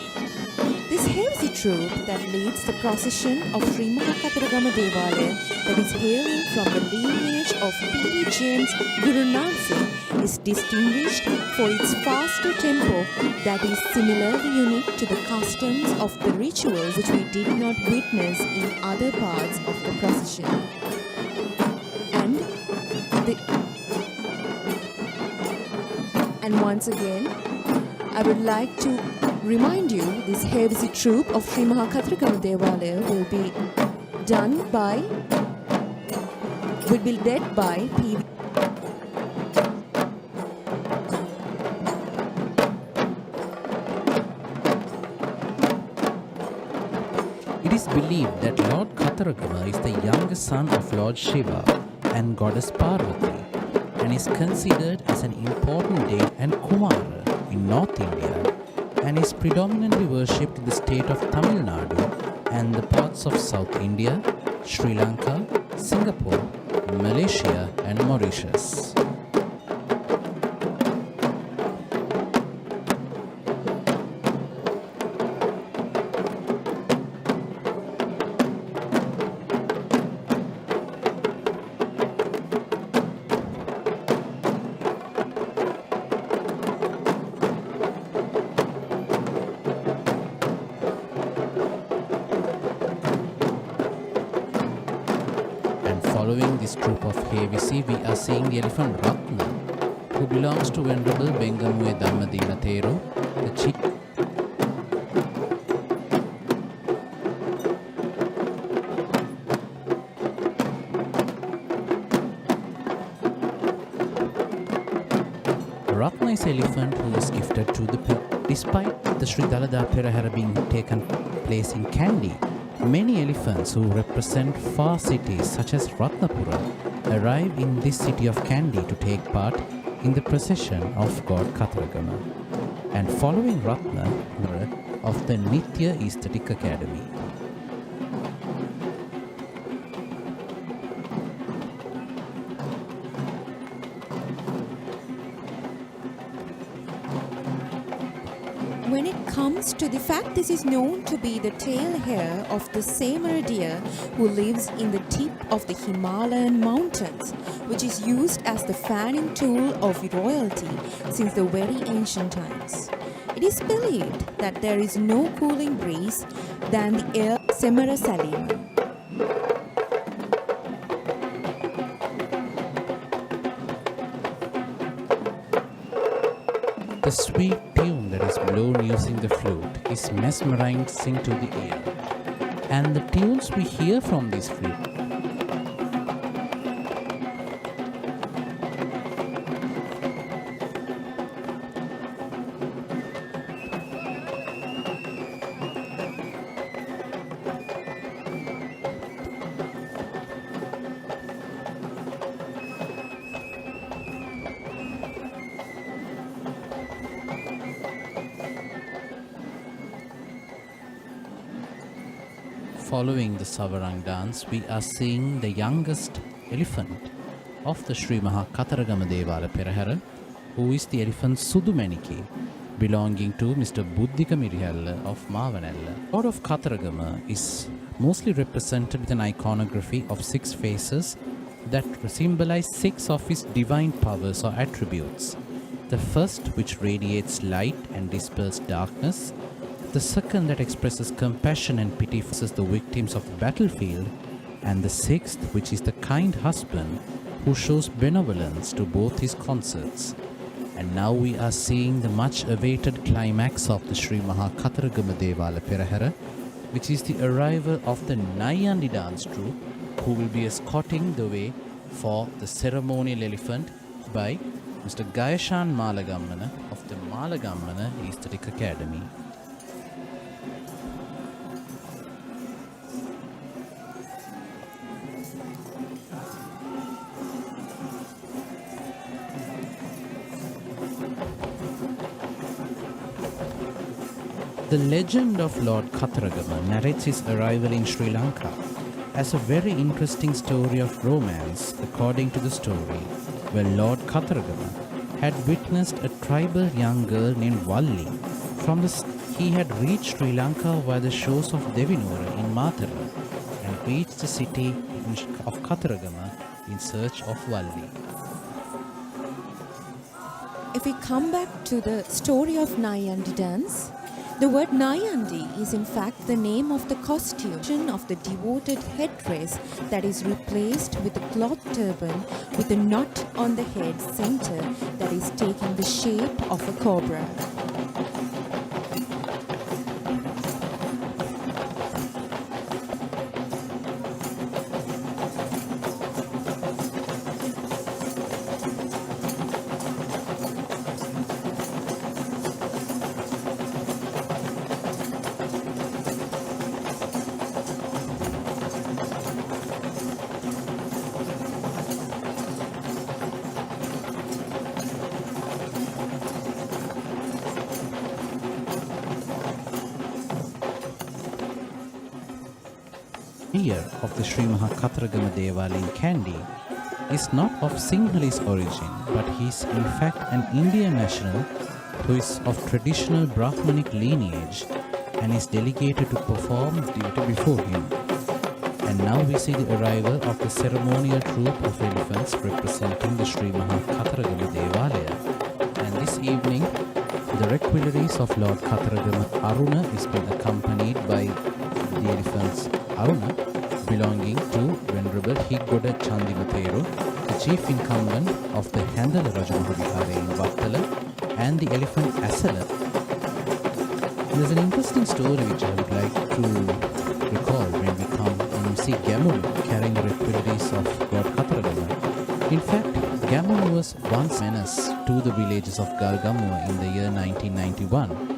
This Hevisi troupe that leads the procession of Sri Maha Kataragama Devalaya, that is hailing from the lineage of P.D. James Guru Nanak, is distinguished for its faster tempo that is similarly unique to the customs of the rituals which we did not witness in other parts of the procession. And once again, I would like to remind you, this Hevisi troupe of Sri Maha Kataragama Devalaya will be led by P.D. It is believed that Lord Kataragama is the youngest son of Lord Shiva and Goddess Parvati, and is considered as an important deity and Kumara in North India, and is predominantly worshipped in the state of Tamil Nadu and the parts of South India, Sri Lanka, Singapore, Malaysia and Mauritius. Following this troop of Hevisi, we are seeing the elephant Ratna, who belongs to Venerable Bengamue Dhammadina Theru, the chief. Ratna is an elephant who was gifted to the despite the Sri Dalada Perahera being taken place in Kandy. Many elephants who represent far cities such as Ratnapura arrive in this city of Kandy to take part in the procession of God Kataragama, and following Ratna of the Nitya Aesthetic Academy. When it comes to the fact, this is known to be the tail hair of the samer deer who lives in the tip of the Himalayan mountains, which is used as the fanning tool of royalty since the very ancient times. It is believed that there is no cooling breeze than the air Semera Salima. The sweet tune that is blown using the flute is mesmerizing to the ear, and the tunes we hear from this flute Following the Savarang dance, we are seeing the youngest elephant of the Sri Maha Kataragama Esala Perahera, who is the elephant Sudumaniki, belonging to Mr. Buddhika Mirihalla of Mavanella. Lord of Kataragama is mostly represented with an iconography of 6 faces that symbolize 6 of his divine powers or attributes. The first, which radiates light and dispels darkness. The second, that expresses compassion and pity for the victims of the battlefield. And the sixth, which is the kind husband who shows benevolence to both his consorts. And now we are seeing the much awaited climax of the Sri Maha Kataragama Esala Perahera, which is the arrival of the Nayandi dance troupe, who will be escorting the way for the ceremonial elephant by Mr. Gayashan Malagammana of the Malagammana Aesthetic Academy. The legend of Lord Kataragama narrates his arrival in Sri Lanka as a very interesting story of romance, according to the story, where Lord Kataragama had witnessed a tribal young girl named Valli. He had reached Sri Lanka via the shores of Devinora in Mathura and reached the city of Kataragama in search of Valli. If we come back to the story of Nayandi dance, the word Nayandi is in fact the name of the costume of the devoted headdress that is replaced with a cloth turban with a knot on the head center that is taking the shape of a cobra. Of the Sri Maha Kataragama Esala in Kandy is not of Sinhalese origin, but he is in fact an Indian national who is of traditional Brahmanic lineage and is delegated to perform his duty before him. And now we see the arrival of the ceremonial troupe of elephants representing the Sri Maha Kataragama Esala. And this evening, the requiraries of Lord Kataragama Aruna is being accompanied by the elephants Aruna, belonging to Venerable Higgoda Chandimatheru, the chief incumbent of the Handala Rajamahadihara in Vattala, and the elephant Esala. There's an interesting story which I would like to recall when we come and see Gamulu carrying the requiraries of Lord Kataragama. In fact, Gamulu was once menace to the villages of Galgamua in the year 1991.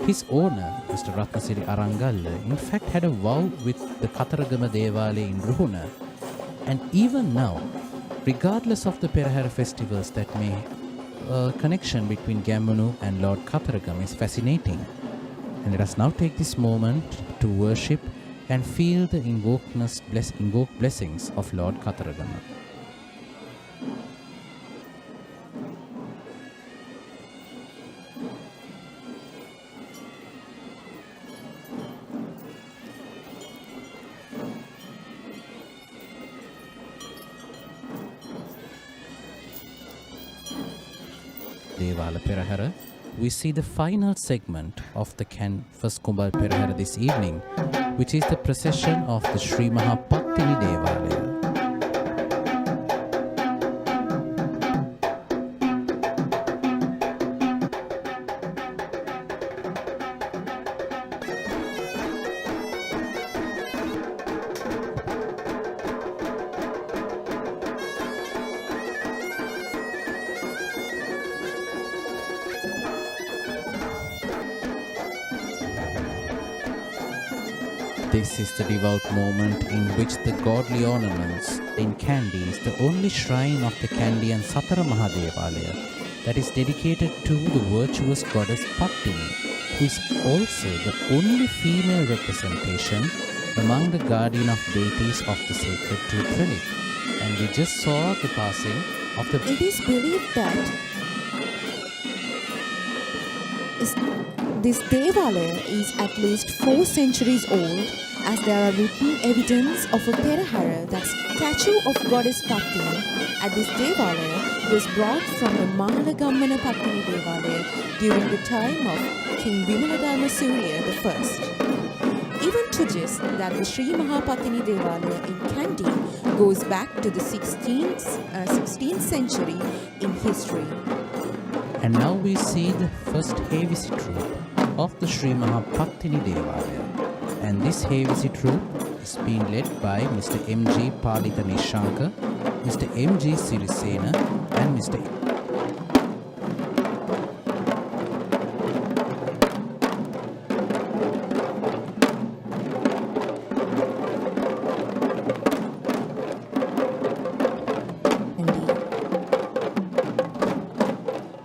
His owner, Mr. Ratnasiri Arangalla, in fact had a vow with the Kataragama Esala in Ruhuna. And even now, regardless of the Perahera festivals that may connection between Gamunu and Lord Kataragama is fascinating. And let us now take this moment to worship and feel the invoked blessings of Lord Kataragama. Esala Perahera, we see the final segment of the first Kumbal Procession this evening, which is the procession of the Sri Maha Pattini Devalaya. This is the devout moment in which the godly ornaments in Kandy is the only shrine of the Kandy and Satara Mahadevalaya that is dedicated to the virtuous goddess Pattini, who is also the only female representation among the guardian of deities of the sacred tooth relic. And we just saw the passing of the... It is believed that this Devalaya is at least 4 centuries old, as there are written evidence of a Perahera, that statue of goddess Pattini at this Devalaya was brought from the Maligawa Pattini Devalaya during the time of King Vimaladharma Surya I. Even suggests that the Sri Mahapattini Devalaya in Kandy goes back to the 16th century in history. And now we see the first Havisi troupe of the Sri Mahapattini Devalaya. And this Havisi troupe is being led by Mr. M.G. Palita Nishanka, Mr. M.G. Sirisena and Mr.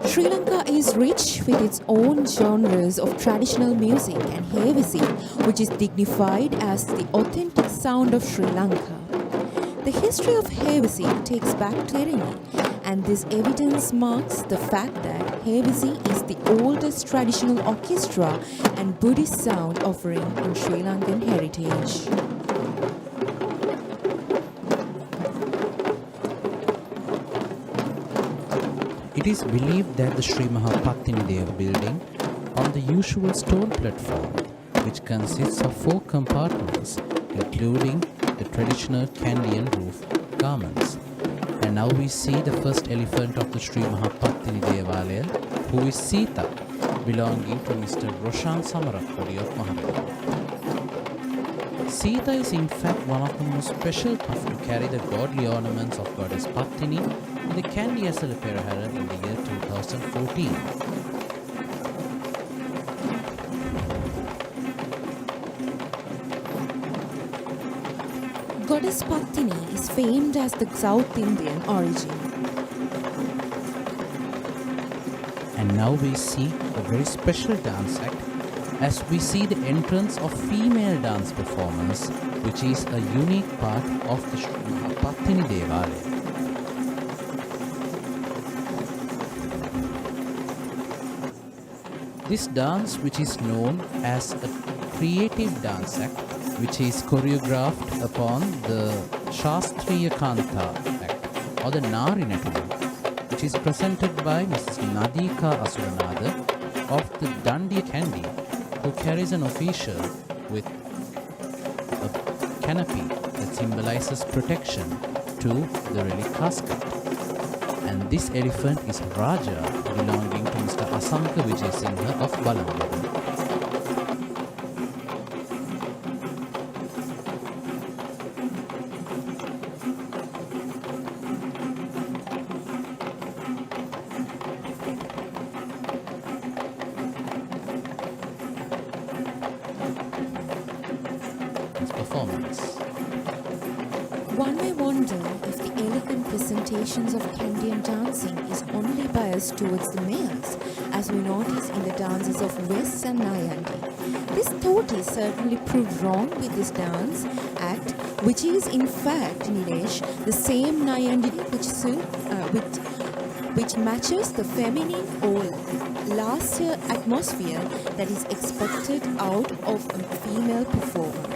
Sri Lanka is rich with its own genres of traditional music and Havisi, which is dignified as the authentic sound of Sri Lanka. The history of Havisi takes back to Pattini, and this evidence marks the fact that Havisi is the oldest traditional orchestra and Buddhist sound offering in Sri Lankan heritage. It is believed that the Sri Mahapattini Deva building on the usual stone platform, which consists of 4 compartments, including the traditional Candian roof garments. And now we see the first elephant of the Sri Mahapattini Devalaya, who is Sita, belonging to Mr. Roshan Samarakodi of Maligawa. Sita is in fact one of the most special puff to carry the godly ornaments of goddess Pattini in the Kandy Esala Perahera in the year 2014. Goddess Pattini is famed as the South Indian origin. And now we see a very special dance act as we see the entrance of female dance performance, which is a unique part of the Sri Mahapattini Devalaya. This dance, which is known as a creative dance act, which is choreographed upon the Shastriya Kanta act or the Nari Nattu, which is presented by Mrs. Nadika Asuranada of the Dandi Kandy, who carries an official with a canopy that symbolizes protection to the Relic casket. And this elephant is Raja, belonging to Mr. Asanka Vijay Singha of Balangaru. Performance. One may wonder if the elegant presentations of Kandian dancing is only biased towards the males, as we notice in the dances of West and Nayandi. This thought is certainly proved wrong with this dance act, which is in fact, Nilesh, the same Nayandi which matches the feminine or lascive atmosphere that is expected out of a female performer.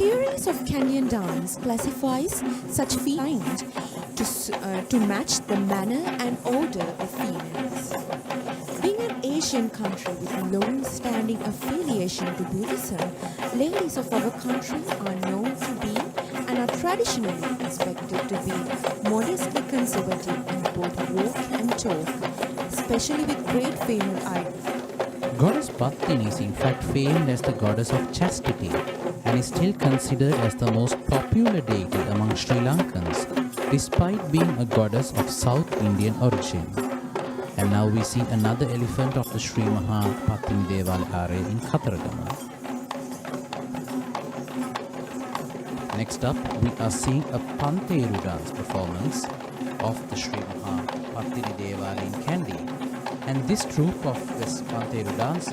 Theories of Kandian dance classifies such feelings to match the manner and order of females. Being an Asian country with long-standing affiliation to Buddhism, ladies of our country are known to be and are traditionally expected to be modestly conservative in both walk and talk, especially with great female idol. Goddess Pattini is in fact famed as the goddess of chastity and is still considered as the most popular deity among Sri Lankans, despite being a goddess of South Indian origin. And now we see another elephant of the Sri Maha Pattini Esala in Kataragama. Next up, we are seeing a Pantheru dance performance of the Sri Maha Pattini Esala in Kandy. And this troupe of this Pantheru dance,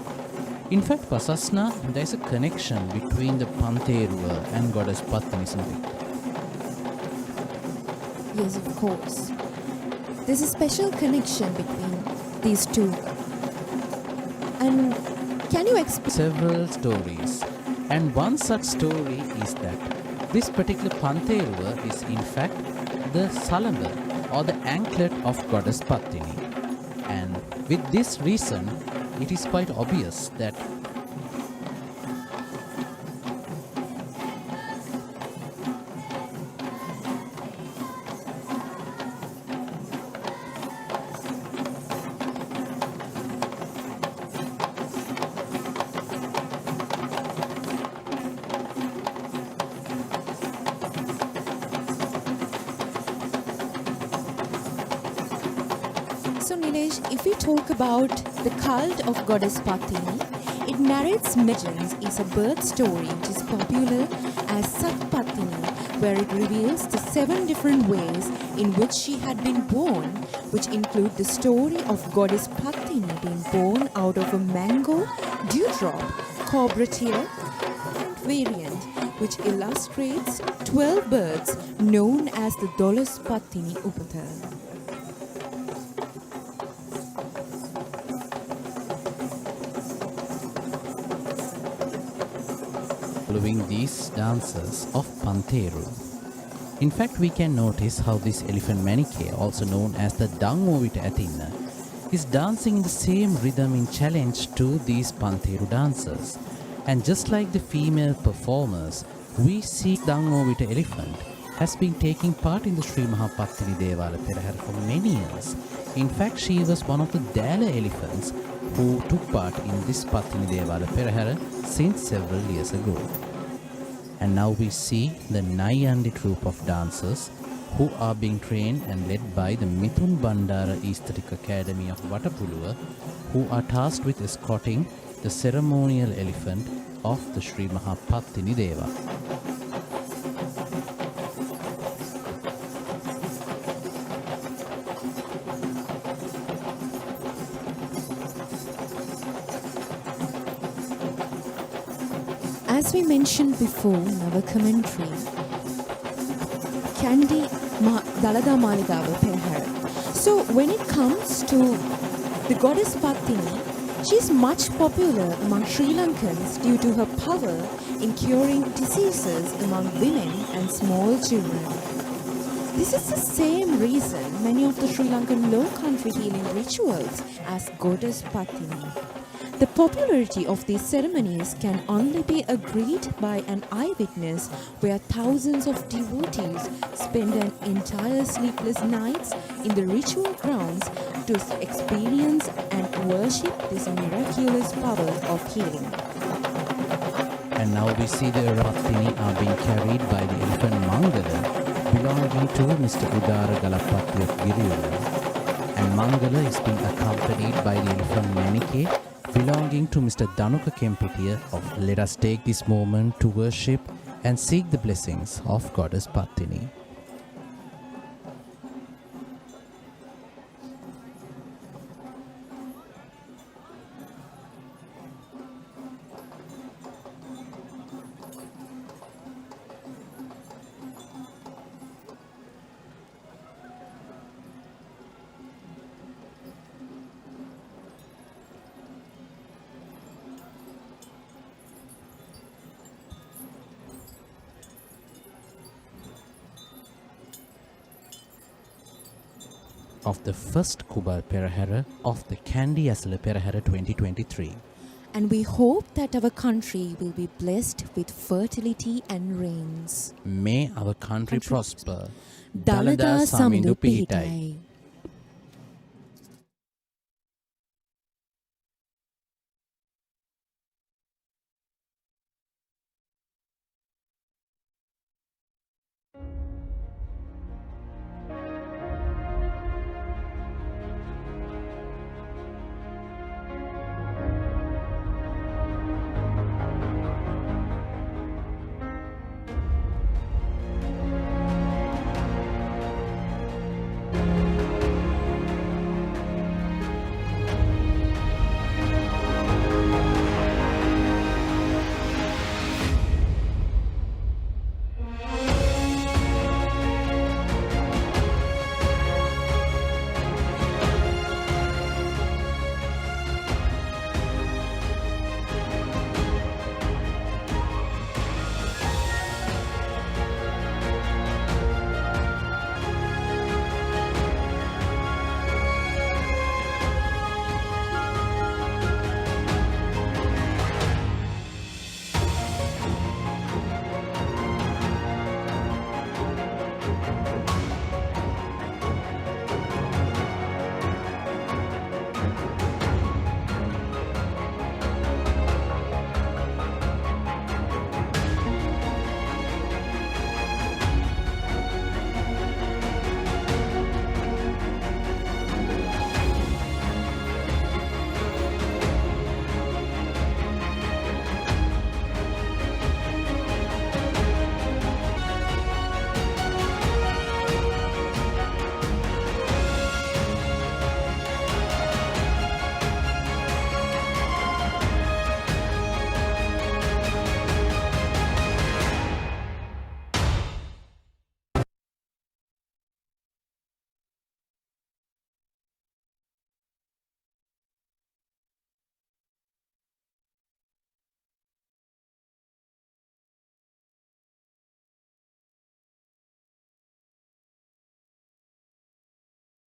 in fact, Pasasna, there is a connection between the Pantheru and Goddess Pattini, isn't it? Yes, of course. There's a special connection between these two. And can you explain? Several stories. And one such story is that this particular Pantheru is in fact the salamba or the anklet of Goddess Pattini. And with this reason, it is quite obvious that So Nilesh, if we talk about the cult of Goddess Pattini, it narrates legends is a birth story which is popular as Sat Pattini, where it reveals the 7 different ways in which she had been born, which include the story of Goddess Pattini being born out of a mango, dewdrop, cobra tear, and variant, which illustrates 12 birds known as the Dolos Pattini Upata. following these dances of Pantheru. In fact, we can notice how this elephant manichae, also known as the Dangmovita Athena, is dancing in the same rhythm in challenge to these Pantheru dancers. And just like the female performers, we see Dangmovita elephant has been taking part in the Sri Maha Pattini Esala Perahera for many years. In fact, she was one of the Dalada elephants who took part in this Pattini Esala Perahera since several years ago. And now we see the Nayandi troupe of dancers who are being trained and led by the Mithun Bandara Aesthetic Academy of Watapulua, who are tasked with escorting the ceremonial elephant of the Sri Maha Pattini Esala. As we mentioned before in our commentary, Kandy Dalada Maligawa Perahera. So when it comes to the goddess Pattini, she is much popular among Sri Lankans due to her power in curing diseases among women and small children. This is the same reason many of the Sri Lankan low country healing rituals as goddess Pattini. The popularity of these ceremonies can only be agreed by an eyewitness, where thousands of devotees spend an entire sleepless nights in the ritual grounds to experience and worship this miraculous power of healing. And now we see the Pattini are being carried by the elephant Mangala, belonging to Mr. Udara Galapatti of Giriyula. And Mangala is being accompanied by the elephant Manichae, belonging to Mr. Danuka Kempetiya of Let Us Take This Moment to Worship and Seek the Blessings of Goddess Pattini. of the first Kumbal Procession of the Kandy Esala Perahera 2023. And we hope that our country will be blessed with fertility and rains. May our country prosper. Dalada Samindu Pihitai.